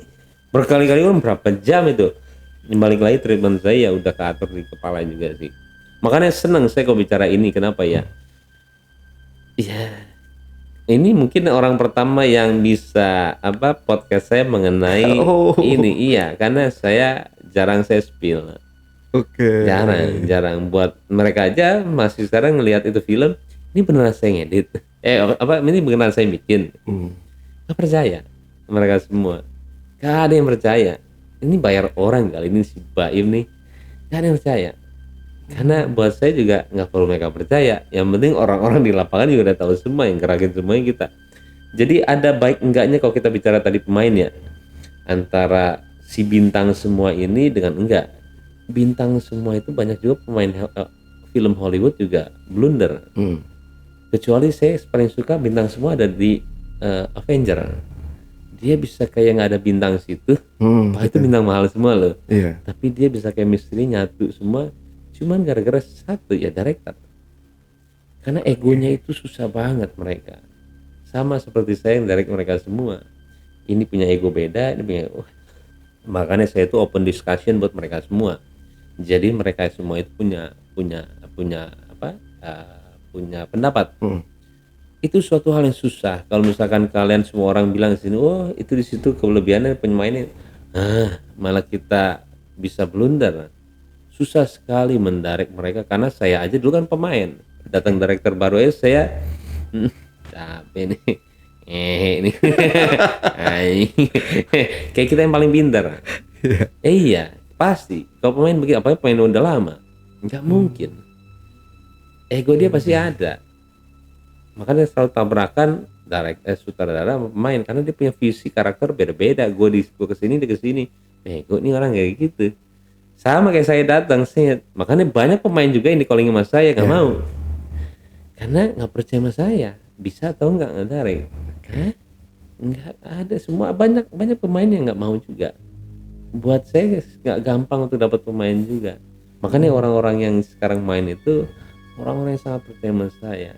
berkali-kali berapa jam itu. Balik lagi treatment saya ya udah keatur di kepala juga sih. Makanya senang saya kok bicara ini. Kenapa ya? Ya, ini mungkin orang pertama yang bisa podcast saya mengenai ini. Iya, karena saya jarang saya spill. Jarang buat mereka aja masih sekarang ngelihat itu film, ini beneran saya ngedit. Ini beneran saya bikin. Gak percaya mereka semua. Gak ada yang percaya. Ini bayar orang kali ini si Baim nih. Gak ada yang percaya. Karena buat saya juga nggak perlu mereka percaya. Yang penting orang-orang di lapangan juga udah tahu semua, yang gerakin semuanya kita. Jadi ada baik enggaknya kalau kita bicara tadi pemain ya, antara si bintang semua ini dengan enggak. Bintang semua itu banyak juga pemain film Hollywood juga blunder. Kecuali saya paling suka bintang semua ada di Avenger. Dia bisa kayak nggak ada bintang situ, itu bintang mahal semua loh. Tapi dia bisa chemistry nyatu semua, cuman gara-gara satu ya director. Karena egonya itu susah banget mereka. Sama seperti saya yang direct mereka semua. Ini punya ego beda, ini punya. Makanya saya itu open discussion buat mereka semua. Jadi mereka semua itu punya pendapat. Itu suatu hal yang susah. Kalau misalkan kalian semua orang bilang di sini, oh itu di situ kelebihannya pemainnya, malah kita bisa blunder. Susah sekali mendirect mereka karena saya aja dulu kan pemain. Datang director baru aja saya capek nih. Ini kayak kita yang paling pintar. Iya, pasti. Kalau pemain begitu, apalagi pemain udah lama, nggak mungkin. Ego dia pasti ada. Makanya selalu tabrakan sutradara sama pemain karena dia punya visi karakter beda-beda. Gue kesini, dia kesini. Ego nih orang kayak gitu. Sama kayak saya datang, makanya banyak pemain juga yang di-calling sama saya nggak mau. Karena nggak percaya sama saya. Bisa atau nggak direct? Nggak ada, semua banyak pemain yang nggak mau juga. Buat saya nggak gampang untuk dapat pemain juga. Makanya orang-orang yang sekarang main itu orang-orang yang sangat percaya sama saya.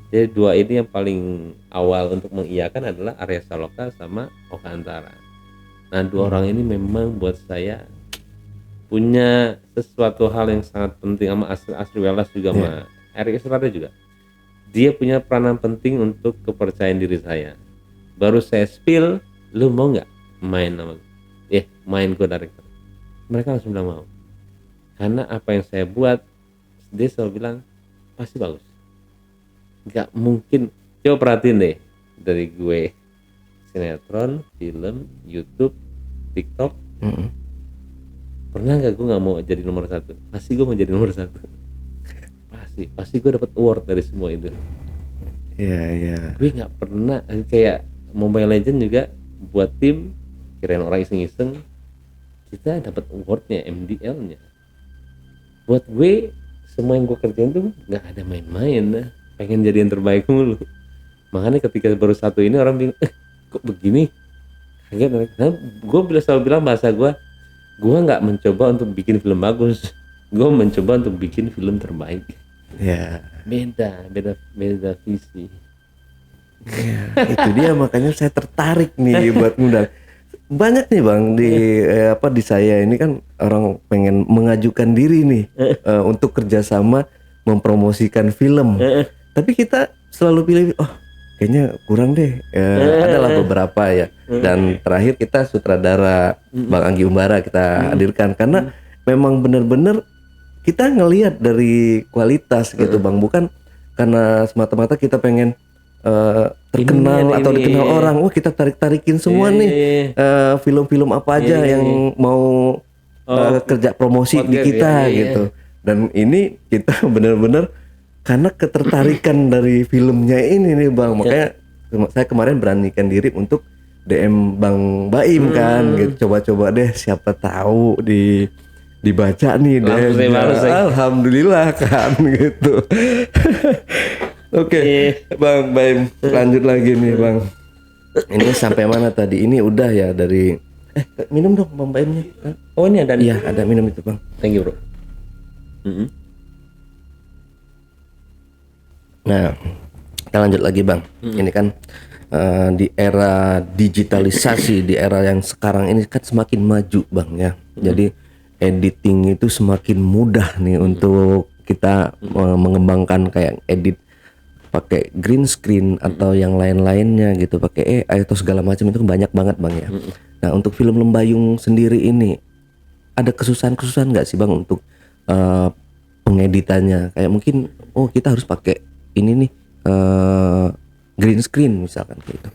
Jadi dua ini yang paling awal untuk mengiyakan adalah Arya Saloka sama Oka Antara. Nah dua orang ini memang buat saya punya sesuatu hal yang sangat penting, sama Asri Welas juga, sama Erik Estrada juga. Dia punya peranan penting untuk kepercayaan diri saya. Baru saya spill, lu mau nggak main sama gue? Main gue director. Mereka langsung bilang mau. Karena apa yang saya buat, dia selalu bilang pasti bagus. Nggak mungkin. Coba perhatiin deh, dari gue sinetron, film, YouTube, TikTok, pernah nggak gue nggak mau jadi nomor 1? Pasti gue mau jadi nomor 1. Pasti gue dapat award dari semua itu. Iya. Gue nggak pernah kayak Mobile Legend juga buat tim, kirain orang iseng-iseng, kita dapat awardnya, MDL-nya. Buat gue semua yang gue kerjain tuh nggak ada main-main, pengen jadi yang terbaik mulu. Makanya ketika baru satu ini orang bingung, kok begini? Kaget. Nah, gue selalu bilang bahasa gue nggak mencoba untuk bikin film bagus, gue mencoba untuk bikin film terbaik. Ya. Beda visi. Ya, itu dia makanya saya tertarik nih buat ngundang. Banyak nih Bang di saya ini kan orang pengen mengajukan diri nih untuk kerjasama mempromosikan film. Tapi kita selalu pilih, kayaknya kurang deh. Adalah beberapa ya. Dan terakhir kita sutradara Bang Anggi Umbara kita hadirkan karena memang benar-benar kita ngelihat dari kualitas gitu Bang, bukan karena semata-mata kita pengen terkenal atau dikenal orang. Kita tarik-tarikin semua nih film-film apa aja yang mau kerja promosi di kita gitu. Dan ini kita benar-benar karena ketertarikan dari filmnya ini nih Bang, makanya saya kemarin beranikan diri untuk DM Bang Baim kan gitu. Coba-coba deh, siapa tahu dibaca nih deh. Alhamdulillah kan gitu. Oke, Bang Baim, lanjut lagi nih Bang. Ini sampai mana tadi? Ini udah ya dari minum dong Bang Baimnya. Oh ini ada? Iya ada minum itu Bang. Thank you bro. Nah kita lanjut lagi Bang. Ini kan di era digitalisasi, di era yang sekarang ini kan semakin maju Bang ya. Jadi editing itu semakin mudah nih untuk kita mengembangkan kayak edit pakai green screen atau yang lain-lainnya gitu, pakai AI atau segala macam itu banyak banget Bang ya. Nah untuk film Lembayung sendiri ini ada kesusahan-kesusahan nggak sih Bang untuk pengeditannya? Kayak mungkin kita harus pakai ini nih green screen misalkan gitu.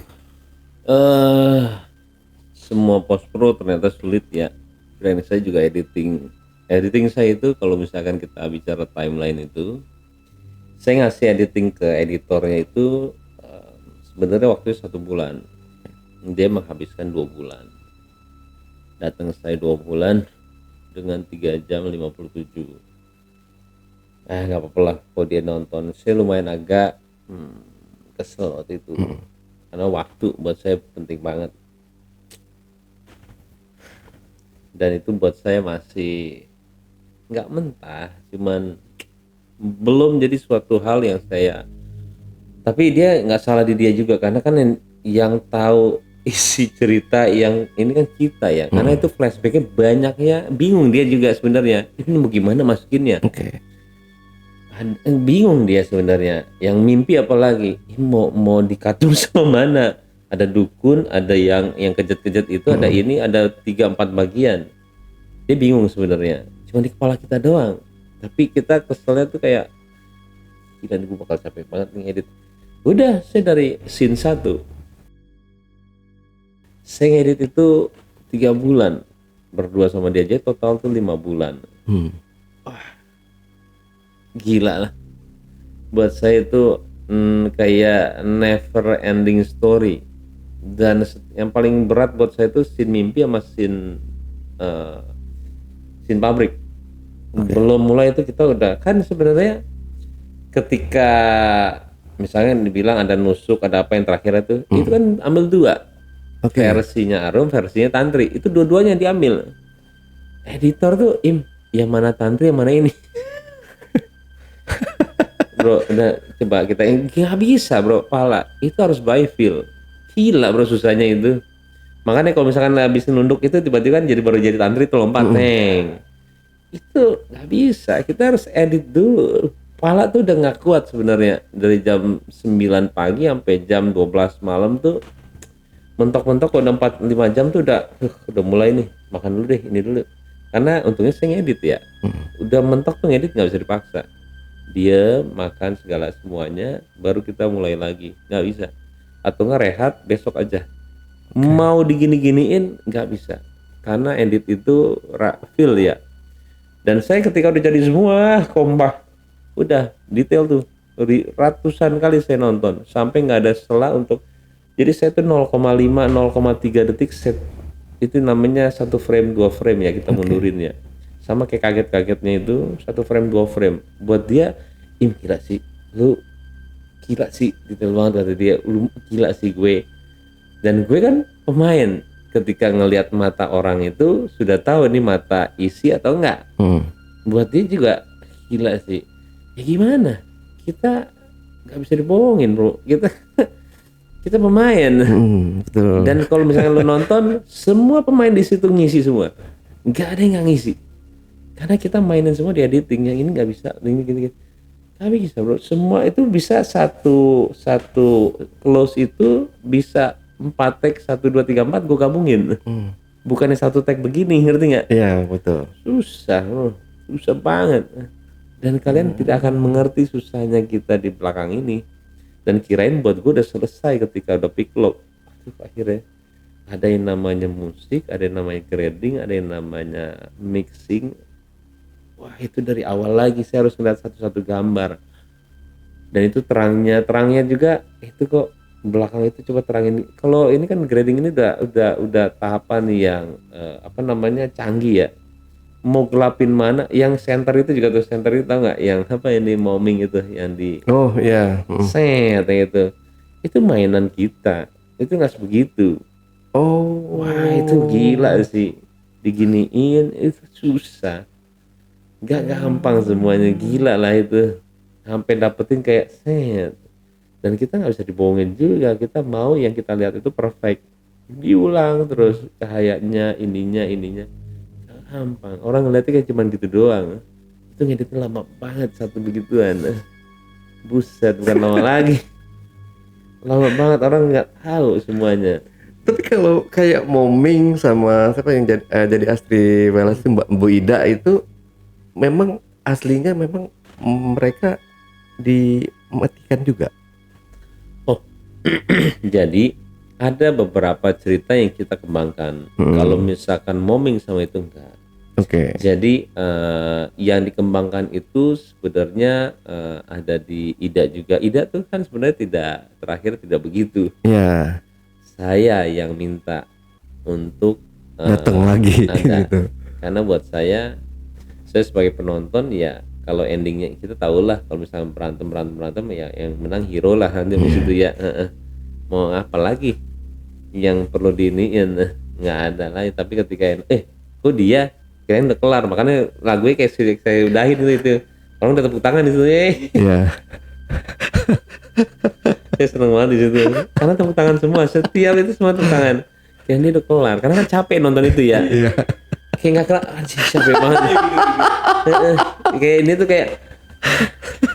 Semua post pro ternyata sulit ya. Dan saya juga editing saya itu kalau misalkan kita bicara timeline itu, saya ngasih editing ke editornya itu sebenarnya waktu 1 bulan, dia menghabiskan 2 bulan. Datang saya 2 bulan dengan 3 jam 57. Nggak apa-apa lah kalau dia nonton. Saya lumayan agak kesel waktu itu karena waktu buat saya penting banget, dan itu buat saya masih nggak mentah, cuman belum jadi suatu hal yang saya, tapi dia nggak salah di dia juga karena kan yang tahu isi cerita yang ini kan kita ya, karena itu flashbacknya banyak ya, bingung dia juga sebenarnya ini mau gimana masukinnya. Bingung dia sebenarnya, yang mimpi apalagi mau dikatur sama mana, ada dukun, ada yang kejat-kejat itu, ada ini, ada 3-4 bagian, dia bingung sebenarnya, cuma di kepala kita doang. Tapi kita keselnya tuh kayak gila nih, gue bakal capek banget nih edit. Udah, saya dari scene 1 saya ngedit itu 3 bulan berdua sama dia aja, total tuh 5 bulan. Wah, gila lah. Buat saya itu kayak never ending story. Dan yang paling berat buat saya itu scene mimpi sama scene pabrik. Belum mulai itu kita udah kan sebenarnya ketika misalnya dibilang ada nusuk, ada apa yang terakhir itu kan ambil 2. Versinya Arum, versinya Tantri, itu dua-duanya diambil. Editor tuh yang mana Tantri, yang mana ini. Bro, udah coba kita nggak bisa bro, pala itu harus by feel. Gila bro susahnya itu. Makanya kalau misalkan habis nunduk itu tiba-tiba kan baru jadi tantri tuh lompat neng. Itu nggak bisa, kita harus edit dulu. Pala tuh udah nggak kuat sebenarnya dari jam 9 pagi sampai jam 12 malam tuh mentok-mentok udah 4-5 jam tuh udah mulai nih makan dulu deh ini dulu. Karena untungnya saya ngedit ya. Udah mentok tuh ngedit nggak bisa dipaksa. Dia makan segala semuanya baru kita mulai lagi, nggak bisa. Atau nggak rehat besok aja. Mau digini-giniin nggak bisa karena edit itu feel ya. Dan saya ketika udah jadi semua kompak udah detail tuh ratusan kali saya nonton sampai nggak ada sela untuk. Jadi saya tuh 0,5 0,3 detik set itu namanya 1 frame 2 frame ya kita mundurin ya. Sama kayak kaget-kagetnya itu 1 frame 2 frame buat dia gila sih lu, gila sih detail banget kata dia, lu gila sih gue. Dan gue kan pemain, ketika ngelihat mata orang itu sudah tahu ini mata isi atau enggak. Buat dia juga gila sih. Ya gimana? Kita nggak bisa dibohongin bro. Kita pemain. Betul. Dan kalau misalnya lu nonton, semua pemain di situ ngisi semua. Nggak ada yang nggak ngisi. Karena kita mainin semua di editing. Yang ini nggak bisa. Ini gini. Tapi bisa bro. Semua itu bisa satu close itu bisa 4 tag 1 2 3 4 gue gabungin. Bukannya 1 tag begini, ngerti nggak? Iya betul. Susah bro, susah banget. Dan kalian tidak akan mengerti susahnya kita di belakang ini. Dan kirain buat gue udah selesai ketika udah pick lock. Akhirnya ada yang namanya musik, ada yang namanya grading, ada yang namanya mixing. Wah itu dari awal lagi saya harus ngeliat satu-satu gambar. Dan itu terangnya juga itu kok belakang itu coba terangin. Kalau ini kan grading ini udah tahapan yang canggih ya. Mau gelapin mana? Yang center itu juga tuh center itu tau nggak? Yang apa ini momming itu yang di set itu mainan kita. Itu nggak sebegitu. Wah itu gila sih. Diginiin itu susah. Gak gampang semuanya, gila lah itu. Sampai dapetin kayak set. Dan kita nggak bisa dibohongin juga, kita mau yang kita lihat itu perfect, diulang terus cahayanya ininya gak gampang. Orang ngeliatnya kayak cuman gitu doang, itu ngeditnya lama banget satu begituan. Buset, bukan lama lagi, lama banget, orang nggak tahu semuanya. Tapi kalau kayak Moming sama siapa yang jadi Astri Welas itu Bu Ida itu memang aslinya memang mereka dimatikan juga. Jadi ada beberapa cerita yang kita kembangkan. Kalau misalkan Moming sama itu enggak. Oke. Jadi yang dikembangkan itu sebenarnya ada di Ida juga. Ida tuh kan sebenarnya terakhir tidak begitu. Iya. Saya yang minta untuk datang lagi gitu. Karena buat saya sebagai penonton ya kalau endingnya kita tahu lah, kalau misalnya berantem ya yang menang hero lah nanti di situ ya. Mau apa lagi yang perlu diiniin, nggak ada lah. Tapi ketika kok dia kirain udah kelar, makanya lagunya kayak saya udahin itu orang udah tepuk tangan di situ Iya. Saya seneng banget di situ karena tepuk tangan semua, setiap itu semua tepuk tangan. Ya ini udah kelar karena kan capek nonton itu ya. Iya. Kayak nggak kelar, anjir capek banget. Kayak ini tuh kayak.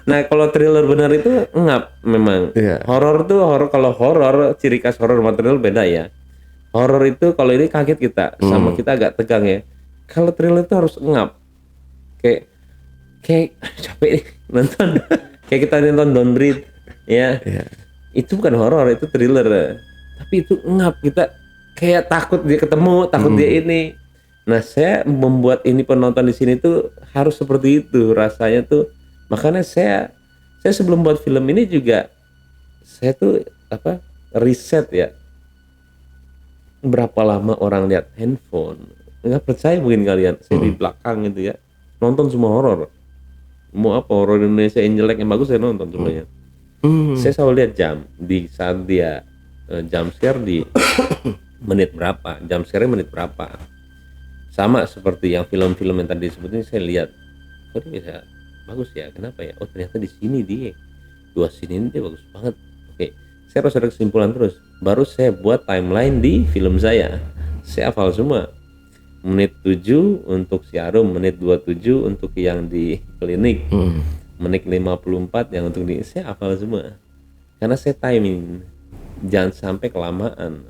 Nah kalau thriller benar itu ngap memang. Horor tuh kalau horor ciri khas horor sama thriller beda ya. Horor itu kalau ini kaget kita, sama kita agak tegang ya. Kalau thriller itu harus ngap. Kayak capek nih nonton. Kayak kita nonton Don't Breathe ya. Itu bukan horor, itu thriller. Tapi itu ngap, kita kayak takut dia ketemu, takut dia ini. Nah saya membuat ini penonton di sini tuh harus seperti itu rasanya tuh. Makanya saya sebelum buat film ini juga saya tuh riset ya berapa lama orang lihat handphone. Nggak percaya mungkin kalian, saya di belakang itu ya nonton semua horor. Mau apa horor Indonesia yang jelek yang bagus saya nonton semuanya. Saya selalu lihat jam di saat dia jump scare di menit berapa, jump scare menit berapa. Sama seperti yang film-film yang tadi disebutin, saya lihat kok dia bisa bagus ya, kenapa ya, oh ternyata di sini dia 2 scene ini dia bagus banget. Oke, saya harus ada kesimpulan terus, baru saya buat timeline di film saya hafal semua. Menit 7 untuk si Arum, menit 27 untuk yang di klinik, menit 54 yang untuk di, saya hafal semua karena saya timing, jangan sampai kelamaan.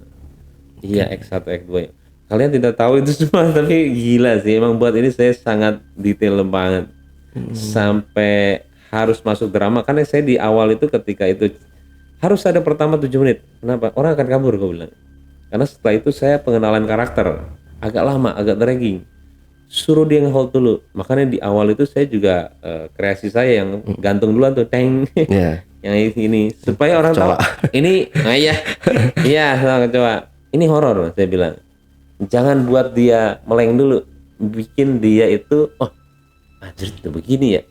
Iya, X1 X2 kalian tidak tahu itu semua tapi gila sih emang, buat ini saya sangat detail banget. Sampai harus masuk drama karena saya di awal itu ketika itu harus ada pertama 7 menit. Kenapa? Orang akan kabur, gue bilang. Karena setelah itu saya pengenalan karakter agak lama, agak dragging, suruh dia nge-hold dulu. Makanya di awal itu saya juga kreasi saya yang gantung duluan tuh, teng. Yang ini supaya orang tahu ini iya kecoa ini horor. Saya bilang jangan buat dia meleng dulu, bikin dia itu oh anjir itu begini ya,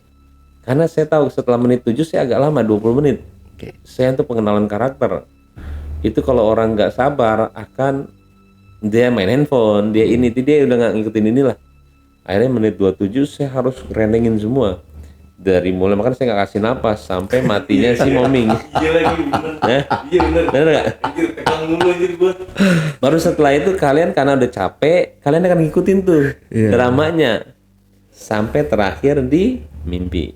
karena saya tahu setelah menit 7 saya agak lama 20 menit. Saya untuk pengenalan karakter itu kalau orang nggak sabar akan dia main handphone, dia ini dia udah nggak ngikutin inilah. Akhirnya menit 27 saya harus rendengin semua dari mulai, makanya saya nggak kasih napas sampai matinya si Moming. Iya lagi bener. Iya bener nggak? Tegang mulu anjir gua. Baru setelah itu kalian karena udah capek, kalian akan ngikutin tuh dramanya sampai terakhir di mimpi.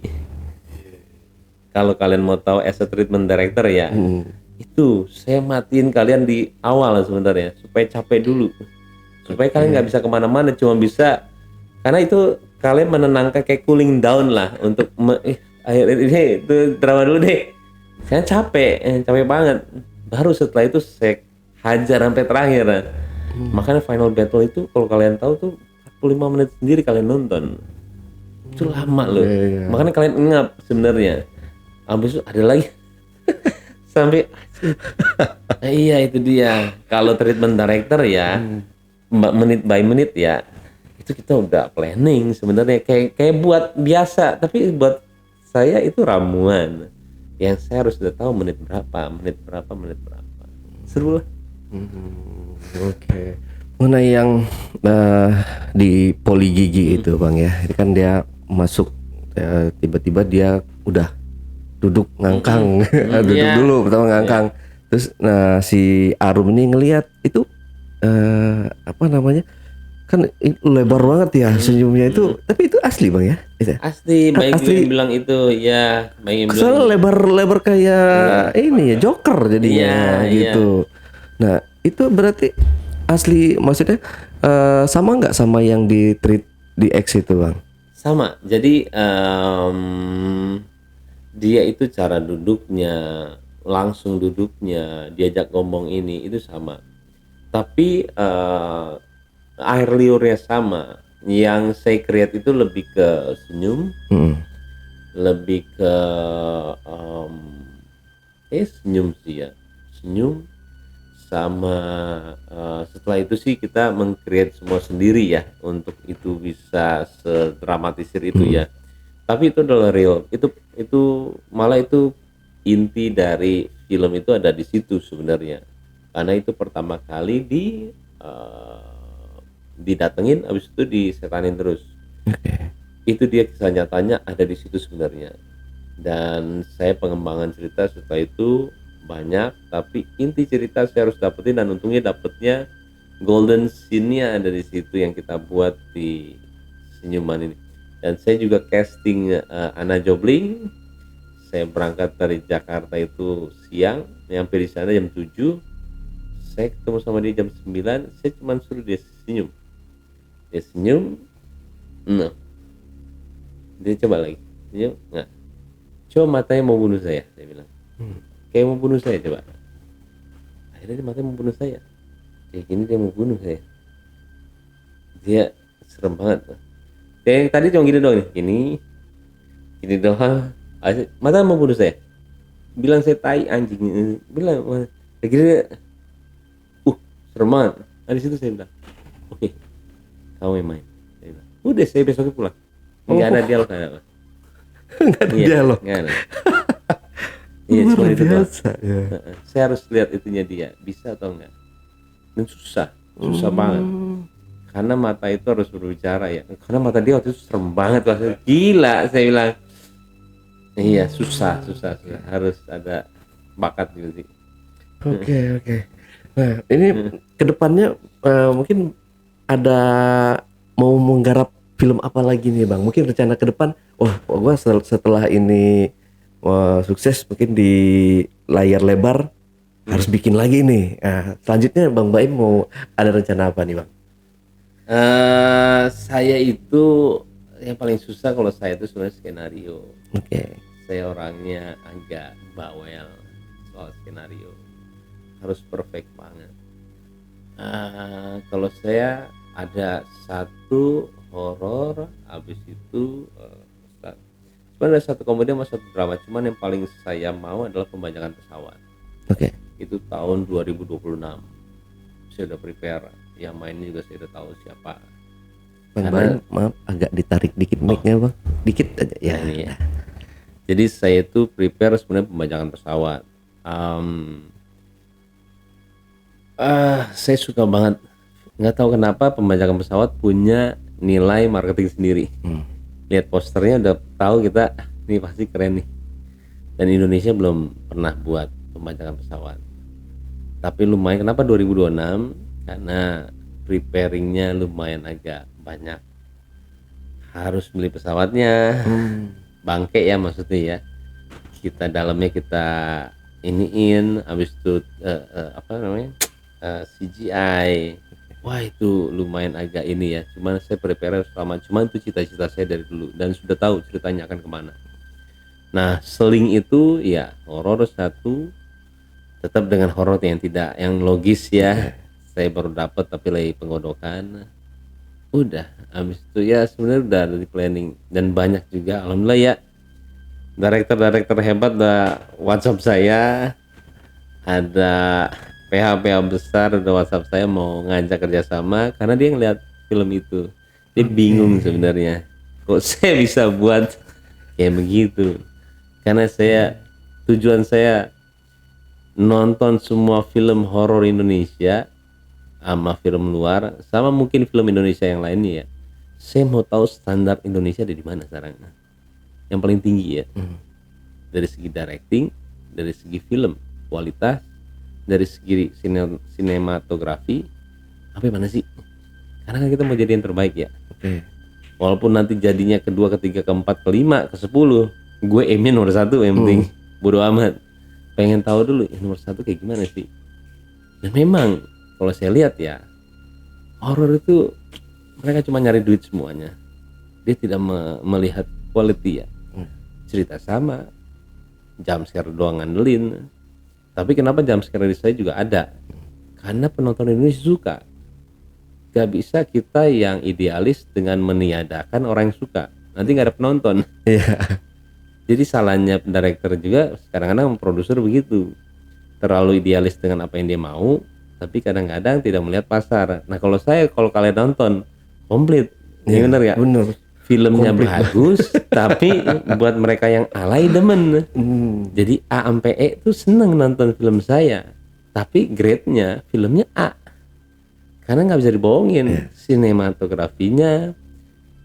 Kalau kalian mau tahu as a treatment director ya, itu saya matiin kalian di awal sebenarnya supaya capek dulu, supaya kalian nggak bisa kemana-mana, cuma bisa karena itu kalian menenangkan kayak cooling down lah untuk akhir ini itu drama dulu deh. Saya capek banget. Baru setelah itu saya hajar sampai terakhir. Makanya final battle itu kalau kalian tahu tuh 45 menit sendiri kalian nonton. Itu lama loh. Makanya kalian ngap sebenarnya. Habis itu ada lagi sampai iya itu dia. Kalau treatment director ya menit by menit ya. Itu kita udah planning sebenarnya kayak buat biasa, tapi buat saya itu ramuan yang saya harus udah tahu menit berapa. Seru lah. Oke. Mengenai yang di poli gigi itu Bang ya, itu kan dia masuk tiba-tiba dia udah duduk ngangkang, duduk dulu pertama ngangkang, terus si Arum ini ngelihat itu apa namanya? Kan lebar banget ya senyumnya itu, tapi itu asli Bang ya? Asli, banyak yang bilang itu ya, banyak yang bilang. Soalnya lebar kayak ini ya Joker jadinya gitu. Nah itu berarti asli, maksudnya sama nggak sama yang di treat di X itu Bang? Sama, jadi dia itu cara duduknya, langsung duduknya, diajak ngomong ini itu sama. Tapi air liurnya sama. Yang saya create itu lebih ke senyum, lebih ke senyum sih ya, senyum sama setelah itu sih kita meng-create semua sendiri ya untuk itu bisa sedramatisir itu ya. Tapi itu adalah real, itu malah itu inti dari film itu ada di situ sebenarnya, karena itu pertama kali didatengin, abis itu disetanin terus. Itu dia kisah nyatanya ada di situ sebenarnya. Dan saya pengembangan cerita setelah itu banyak, tapi inti cerita saya harus dapetin, dan untungnya dapetnya golden scene-nya ada di situ yang kita buat di senyuman ini. Dan saya juga casting Anna Jobling. Saya berangkat dari Jakarta itu siang, nyampe di sana jam 7. Saya ketemu sama dia jam 9. Saya cuma suruh dia senyum. Dia senyum, nah, dia coba lagi, senyum, nggak, coba matanya mau bunuh saya bilang, kayak mau bunuh saya coba. Akhirnya dia matanya mau bunuh saya, kayak gini dia mau bunuh saya, dia serem banget. Kayak tadi cuma gini doang nih, gini doang, matanya mau bunuh saya, bilang saya tai anjing, bilang, kayak gini, serem banget. Di situ saya bilang, oke. Kamu yang main. Udah saya besoknya pulang. Nggak ada dialog, nggak ada. Nggak ada dialog. Nggak ada. Iya cuma itu doang. Saya harus lihat itunya dia bisa atau enggak. Dan susah banget. Karena mata itu harus berbicara ya. Karena mata dia waktu itu serem banget, gila saya bilang. Iya, susah. Harus ada bakat gitu sih. Oke. Nah, ini kedepannya mungkin ada mau menggarap film apa lagi nih Bang? Mungkin rencana ke depan, wah gua setelah ini sukses mungkin di layar lebar harus bikin lagi nih. Nah, selanjutnya Bang Baim mau ada rencana apa nih Bang? Saya itu yang paling susah kalau saya itu sebenarnya skenario. Oke. Saya orangnya agak bawel soal skenario, harus perfect banget. Kalau saya ada satu horor, habis itu sebenarnya ada satu komedi sama satu drama, cuman yang paling saya mau adalah Pembajakan Pesawat. Oke. Itu tahun 2026. Saya udah prepare, yang mainnya juga saya udah tahu siapa. Bang Karena- Baim, maaf agak ditarik dikit mic-nya Bang. Dikit aja ya. Nah, ini ya. Jadi saya itu prepare sebenarnya Pembajakan Pesawat. Saya suka banget. Nggak tahu kenapa Pembajakan Pesawat punya nilai marketing sendiri. Lihat posternya udah tahu kita ini pasti keren nih. Dan Indonesia belum pernah buat Pembajakan Pesawat. Tapi lumayan, kenapa 2026? Karena preparingnya lumayan agak banyak. Harus beli pesawatnya, bangke ya maksudnya ya. Kita dalamnya kita iniin, habis itu apa namanya, CGI. Wah itu lumayan agak ini ya. Cuman saya prepare selama, cuman itu cita-cita saya dari dulu dan sudah tahu ceritanya akan kemana. Nah seling itu ya horor satu, tetap dengan horor yang tidak yang logis ya. Saya baru dapat tapi lagi penggodokan. Udah habis itu ya sebenarnya udah ada di planning dan banyak juga alhamdulillah ya. Director hebat udah WhatsApp saya, ada PH besar udah WhatsApp saya mau ngajak kerjasama karena dia ngeliat film itu. Dia bingung sebenarnya kok saya bisa buat kayak begitu, karena tujuan saya nonton semua film horor Indonesia sama film luar sama mungkin film Indonesia yang lainnya ya. Saya mau tahu standar Indonesia ada di mana sekarang, yang paling tinggi ya. Dari segi directing, dari segi film kualitas, dari segi sinematografi, apa mana sih? Karena kan kita mau jadi yang terbaik ya. Oke. Walaupun nanti jadinya kedua, ketiga, keempat, kelima, ke-10, gue aimnya nomor 1 yang penting. Bodo amat. Pengen tahu dulu nomor 1 kayak gimana sih. Dan memang kalau saya lihat ya, horor itu mereka cuma nyari duit semuanya. Dia tidak melihat quality ya. Cerita sama, jump scare doang ngandelin. Tapi kenapa jump scare di saya juga ada? Karena penonton Indonesia suka. Gak bisa kita yang idealis dengan meniadakan orang yang suka. Nanti gak ada penonton. Iya. Jadi salahnya director juga kadang-kadang produser begitu. Terlalu idealis dengan apa yang dia mau, tapi kadang-kadang tidak melihat pasar. Nah kalau kalian nonton komplit, ini bener ya? Bener. Filmnya bagus, tapi buat mereka yang alay demen. Jadi A sampai E tuh seneng nonton film saya, tapi grade-nya filmnya A. Karena nggak bisa dibohongin, sinematografinya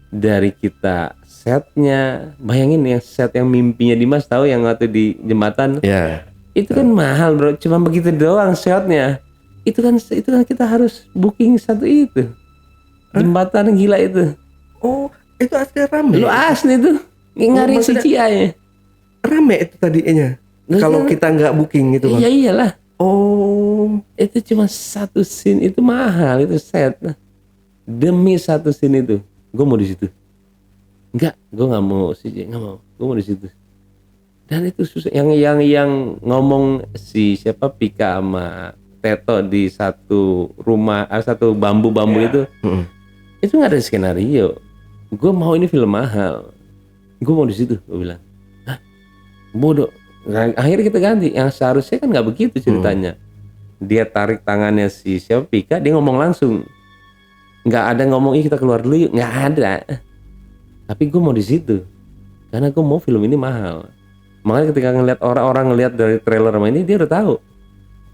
dari kita, setnya, bayangin yang set yang mimpinya Dimas tahu yang waktu di jembatan, Ya. itu kan mahal bro, cuma begitu doang shotnya. Itu kan kita harus booking satu itu, jembatan gila itu. Oh, itu asli rame. Lu asli tuh nyari maksudnya- CGI-nya. Rame itu tadinya. Lu Kalau kan- kita nggak booking gitu Bang. Iya iyalah. Oh, Itu cuma satu scene itu mahal, itu set. Demi satu scene itu, gue mau di situ. Enggak, gue nggak mau CGI, nggak mau. Gue mau di situ. Dan itu susah. Yang ngomong si siapa Pika sama Teto di satu rumah, satu bambu itu. Itu nggak ada skenario. Gue mau ini film mahal. Gue mau di situ, gue bilang. Hah? Bodoh. Nah, akhirnya kita ganti. Yang seharusnya kan nggak begitu ceritanya. Dia tarik tangannya si siapa Pika, dia ngomong langsung. Nggak ada ngomong kita keluar dulu yuk, nggak ada. Tapi gue mau di situ. Karena gue mau film ini mahal. Makanya ketika ngeliat orang-orang ngeliat dari trailer sama ini, dia udah tahu.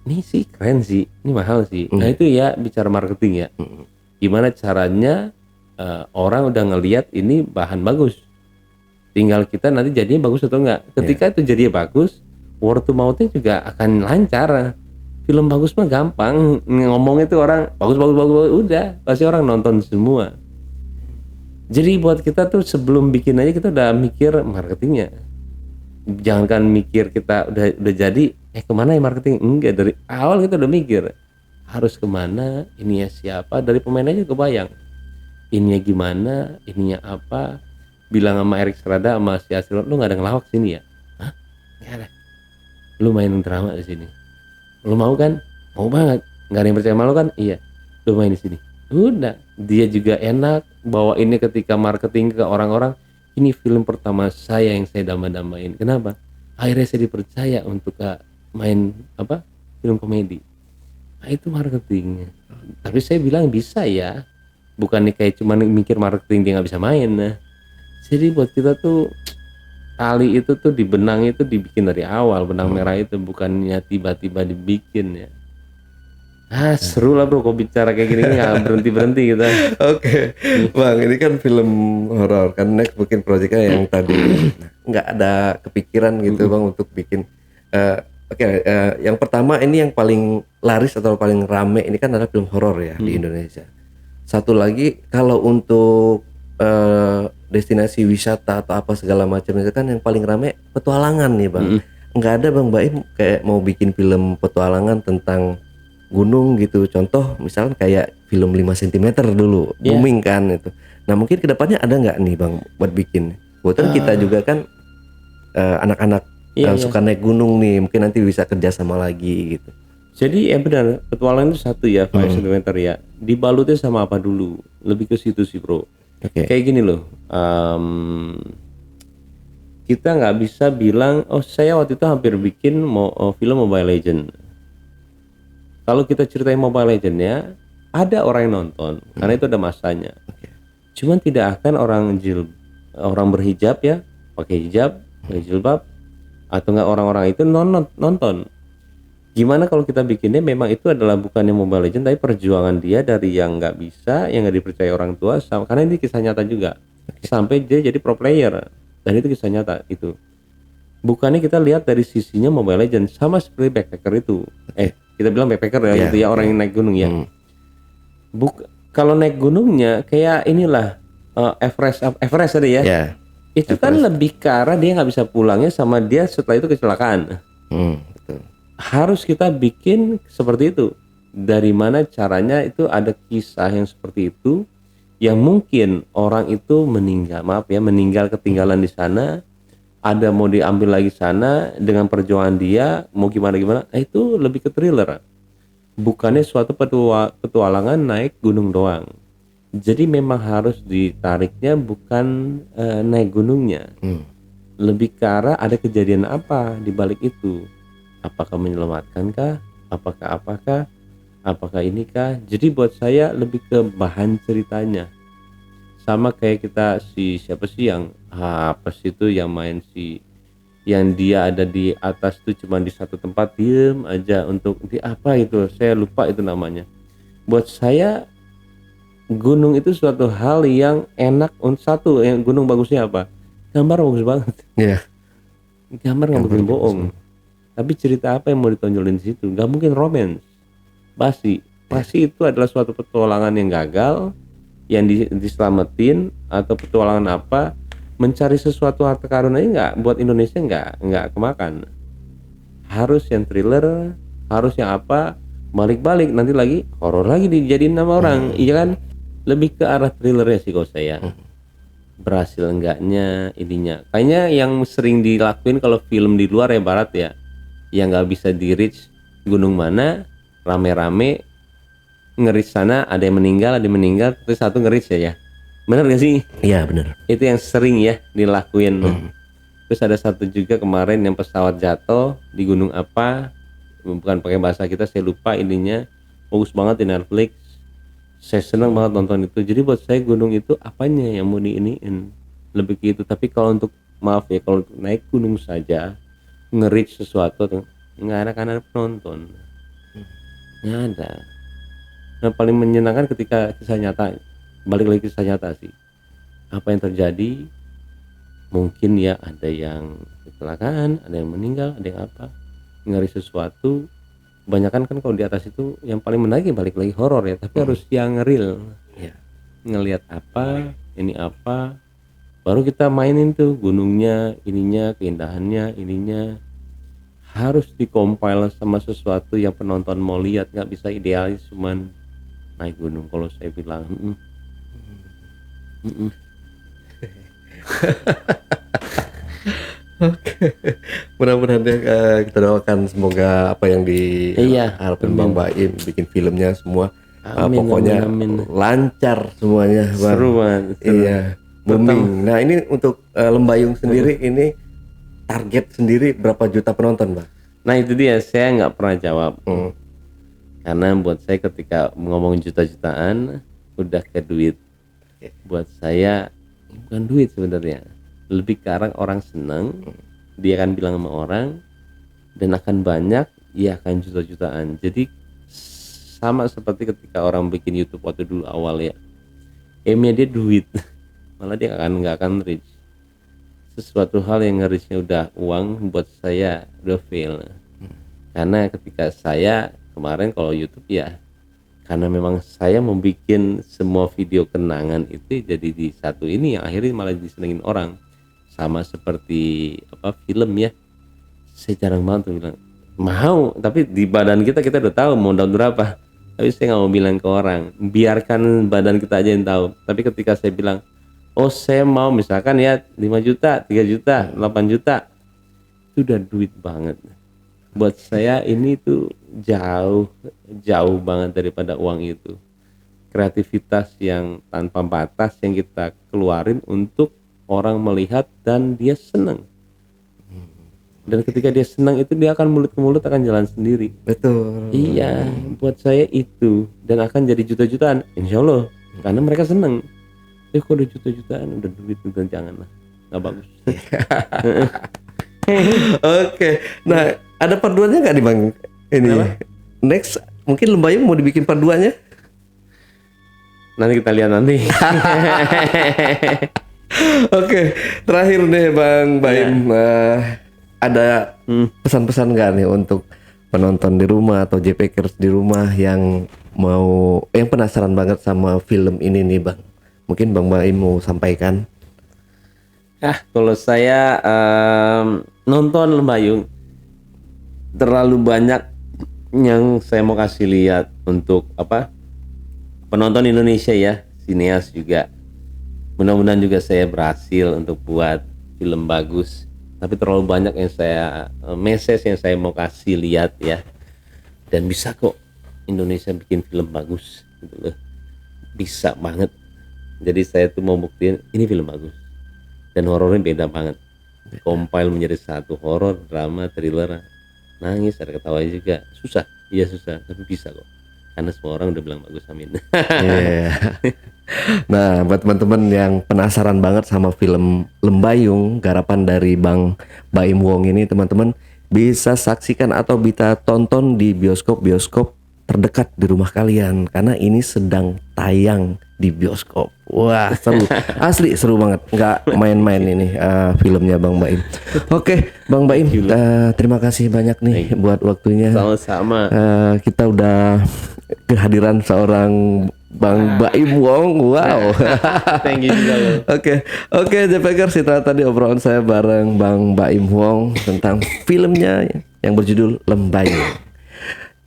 Ini sih keren sih, ini mahal sih. Nah itu ya bicara marketing ya. Gimana caranya orang udah ngeliat ini bahan bagus. tinggal kita nanti jadinya bagus atau enggak. Ketika itu jadinya bagus, word to mouth-nya juga akan lancar. Film bagus mah gampang, ngomongnya tuh orang bagus, udah pasti orang nonton semua. Jadi buat kita tuh sebelum bikin aja kita udah mikir marketingnya. Jangankan mikir kita udah jadi, kemana ya marketing? Enggak, dari awal kita udah mikir harus kemana, ininya siapa, dari pemain aja kebayang. Ininya gimana, ininya apa. Bilang sama Erik Serada sama si Asrul, lu nggak ada ngelawak sini ya? Hah? Nggak ada. Lu main drama di sini. Lu mau kan? Mau banget. Nggak ada yang percaya sama lu kan? Iya. Lu main di sini. Udah. Dia juga enak bawa ini ketika marketing ke orang-orang. Ini film pertama saya yang saya dama-damain. Kenapa? Akhirnya saya dipercaya untuk main film komedi. Nah, itu marketingnya. Tapi saya bilang bisa ya. Bukan kayak cuma mikir marketing dia nggak bisa main. Nah, jadi buat kita tuh tali itu tuh di benang itu dibikin dari awal, benang merah itu bukannya tiba-tiba dibikin ya. Seru lah bro, kok bicara kayak gini nggak berhenti kita. Oke, Bang, ini kan film horor kan, next bikin proyeknya yang tadi nggak ada kepikiran gitu Bang untuk bikin. Yang pertama ini yang paling laris atau paling rame ini kan adalah film horor ya di Indonesia. Satu lagi kalau untuk destinasi wisata atau apa segala macam itu kan yang paling rame petualangan nih Bang. Nggak ada Bang Baim kayak mau bikin film petualangan tentang gunung gitu. Contoh misalnya kayak film 5 cm dulu booming kan itu. Nah mungkin kedepannya ada nggak nih Bang buat bikin? Kebetulan kita juga kan anak-anak suka naik gunung nih, mungkin nanti bisa kerja sama lagi gitu. Jadi benar, petualangan itu satu ya 5 cm ya. Dibalutnya sama apa dulu? Lebih ke situ sih bro. Kayak gini loh, kita nggak bisa bilang, saya waktu itu hampir bikin film Mobile Legend. Kalau kita ceritain Mobile Legend ya, ada orang yang nonton, karena itu ada masanya. Cuman tidak akan orang berhijab ya, pakai hijab, pakai jilbab, atau nggak orang-orang itu nonton. Gimana kalau kita bikinnya memang itu adalah bukannya Mobile Legend tapi perjuangan dia dari yang nggak bisa, yang nggak dipercaya orang tua, karena ini kisah nyata juga, sampai dia jadi pro player, dan itu kisah nyata itu. Bukannya kita lihat dari sisinya Mobile Legend sama seperti backpacker itu, kita bilang backpacker ya, gitu ya, orang yang naik gunung ya. Kalau naik gunungnya kayak inilah Everest tadi ya, itu kan lebih ke arah dia nggak bisa pulangnya sama dia setelah itu kecelakaan. Harus kita bikin seperti itu. Dari mana caranya itu ada kisah yang seperti itu yang mungkin orang itu meninggal ketinggalan di sana, ada mau diambil lagi sana dengan perjuangan dia mau gimana itu lebih ke thriller. Bukannya suatu petualangan naik gunung doang. Jadi memang harus ditariknya bukan naik gunungnya. Lebih ke arah ada kejadian apa di balik itu. Apakah menyelamatkankah? Apakah inikah? Jadi buat saya lebih ke bahan ceritanya. Sama kayak kita siapa sih yang itu yang main yang dia ada di atas tuh cuma di satu tempat diem aja untuk di apa itu, saya lupa itu namanya. Buat saya gunung itu suatu hal yang enak. Satu yang gunung bagusnya apa? Gambar bagus banget. Gambar nggak mungkin bohong. Tapi cerita apa yang mau ditonjolin di situ? Nggak mungkin romance. Pasti itu adalah suatu petualangan yang gagal, yang diselamatin, atau petualangan apa, mencari sesuatu harta karun aja nggak, buat Indonesia nggak kemakan. Harus yang thriller, harus yang apa, balik-balik nanti lagi horor lagi dijadiin nama orang, iya kan? Lebih ke arah thrillernya sih kalau saya. Berhasil enggaknya ininya. Kayaknya yang sering dilakuin kalau film di luar ya barat ya, yang nggak bisa di reach gunung mana, rame-rame nge-reach sana, ada yang meninggal, terus satu nge-reach ya. Bener gak sih? Iya bener. Itu yang sering ya dilakuin. Terus ada satu juga kemarin yang pesawat jatuh di gunung apa, bukan pakai bahasa kita, saya lupa ininya, bagus banget di Netflix. Saya senang banget nonton itu. Jadi buat saya gunung itu apanya yang mau diiniin, lebih gitu. Tapi kalau untuk maaf ya, kalau untuk naik gunung saja nge-reach sesuatu nggak ada kanan penonton, nggak ada. Nah paling menyenangkan ketika kisah nyata, balik lagi kisah nyata sih, apa yang terjadi, mungkin ya ada yang kecelakaan, ada yang meninggal, ada yang apa, ngeri sesuatu. Kebanyakan kan kalau di atas itu yang paling menarik ya balik lagi horor ya, tapi harus yang real. Iya. Ngelihat apa, ini apa, baru kita mainin tuh gunungnya, ininya, keindahannya, ininya. Harus dikompil sama sesuatu yang penonton mau lihat, nggak bisa idealis cuman naik gunung. Kalau saya bilang Mudah-mudahan deh, kita doakan semoga apa yang Iya, diharapin Bang Baim bikin filmnya semua Amin, pokoknya amin. lancar semuanya Bang. seru banget, seru. Iya, booming. Nah ini untuk Lembayung sendiri ini target sendiri berapa juta penonton Bang? Nah itu dia, saya nggak pernah jawab karena buat saya ketika ngomong juta-jutaan udah ke duit. Buat saya bukan duit sebenarnya, lebih ke arah orang senang, dia akan bilang sama orang dan akan banyak, ya akan juta-jutaan. Jadi sama seperti ketika orang bikin YouTube waktu dulu awal ya, aimnya dia duit, malah dia nggak akan reach. Sesuatu hal yang nge-reachnya udah uang, buat saya udah fail. Karena ketika saya kemarin kalau YouTube ya, karena memang saya membuat semua video kenangan itu jadi di satu ini yang akhirnya malah disenengin orang. Sama seperti apa film ya, saya jarang banget tuh bilang mau, tapi di badan kita udah tahu mau down berapa, tapi saya nggak mau bilang ke orang, biarkan badan kita aja yang tahu. Tapi ketika saya bilang oh saya mau misalkan ya 5 juta, 3 juta, 8 juta, itu udah duit banget. Buat saya ini tuh jauh banget daripada uang itu. Kreativitas yang tanpa batas yang kita keluarin untuk orang melihat dan dia senang. Dan ketika dia senang itu dia akan mulut ke mulut akan jalan sendiri. Betul. Iya, buat saya itu, dan akan jadi juta-jutaan, insya Allah, karena mereka senang. Kok udah juta-jutaan, udah duit, udah janganlah, nggak bagus. Oke, nah ada part 2-nya nggak nih Bang? Ini Kenapa? next mungkin Lembayung mau dibikin part 2-nya? Nanti kita lihat nanti. Oke, terakhir deh Bang Baim, ada pesan-pesan nggak nih untuk penonton di rumah atau JPKers di rumah yang penasaran banget sama film ini nih Bang? Mungkin Bang Baim mau sampaikan. Kalau saya nonton Lembayung, terlalu banyak yang saya mau kasih lihat untuk apa penonton Indonesia ya, sineas juga. Mudah-mudahan juga saya berhasil untuk buat film bagus. Tapi terlalu banyak yang saya message yang saya mau kasih lihat ya. Dan bisa kok Indonesia bikin film bagus gitu loh. Bisa banget. Jadi saya tuh mau buktiin ini film bagus. Dan horornya beda banget. Compile menjadi satu, horor, drama, thriller, nangis, ada ketawa juga. Susah, iya susah, tapi bisa kok. Karena semua orang udah bilang bagus, amin. Yeah. Nah, buat teman-teman yang penasaran banget sama film Lembayung garapan dari Bang Baim Wong ini, teman-teman bisa saksikan atau bisa tonton di bioskop-bioskop terdekat di rumah kalian karena ini sedang tayang di bioskop. Wah, seru. Asli seru banget. Nggak main-main ini filmnya Bang Baim. Oke, Bang Baim, terima kasih banyak nih buat waktunya. Sama-sama. Kita udah kehadiran seorang Bang Baim Wong. Wow. Thank you juga loh. Oke, JPKers, itu tadi obrolan saya bareng Bang Baim Wong tentang filmnya yang berjudul Lembayung.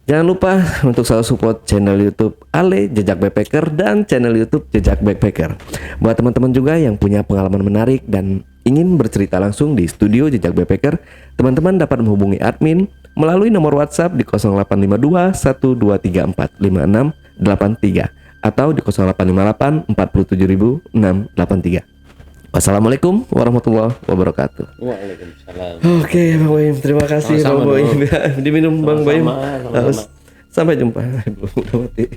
Jangan lupa untuk selalu support channel YouTube Ale Jejak Backpacker dan channel YouTube Jejak Backpacker. Buat teman-teman juga yang punya pengalaman menarik dan ingin bercerita langsung di studio Jejak Backpacker, teman-teman dapat menghubungi admin melalui nomor WhatsApp di 0852 1234 5683 atau di 0858 47683. Wassalamualaikum warahmatullahi wabarakatuh. Waalaikumsalam. Oke, Bang Baim, terima kasih Sama-sama Bang Baim. Diminum Bang Baim. Sama-sama. Sampai jumpa. Belum mati.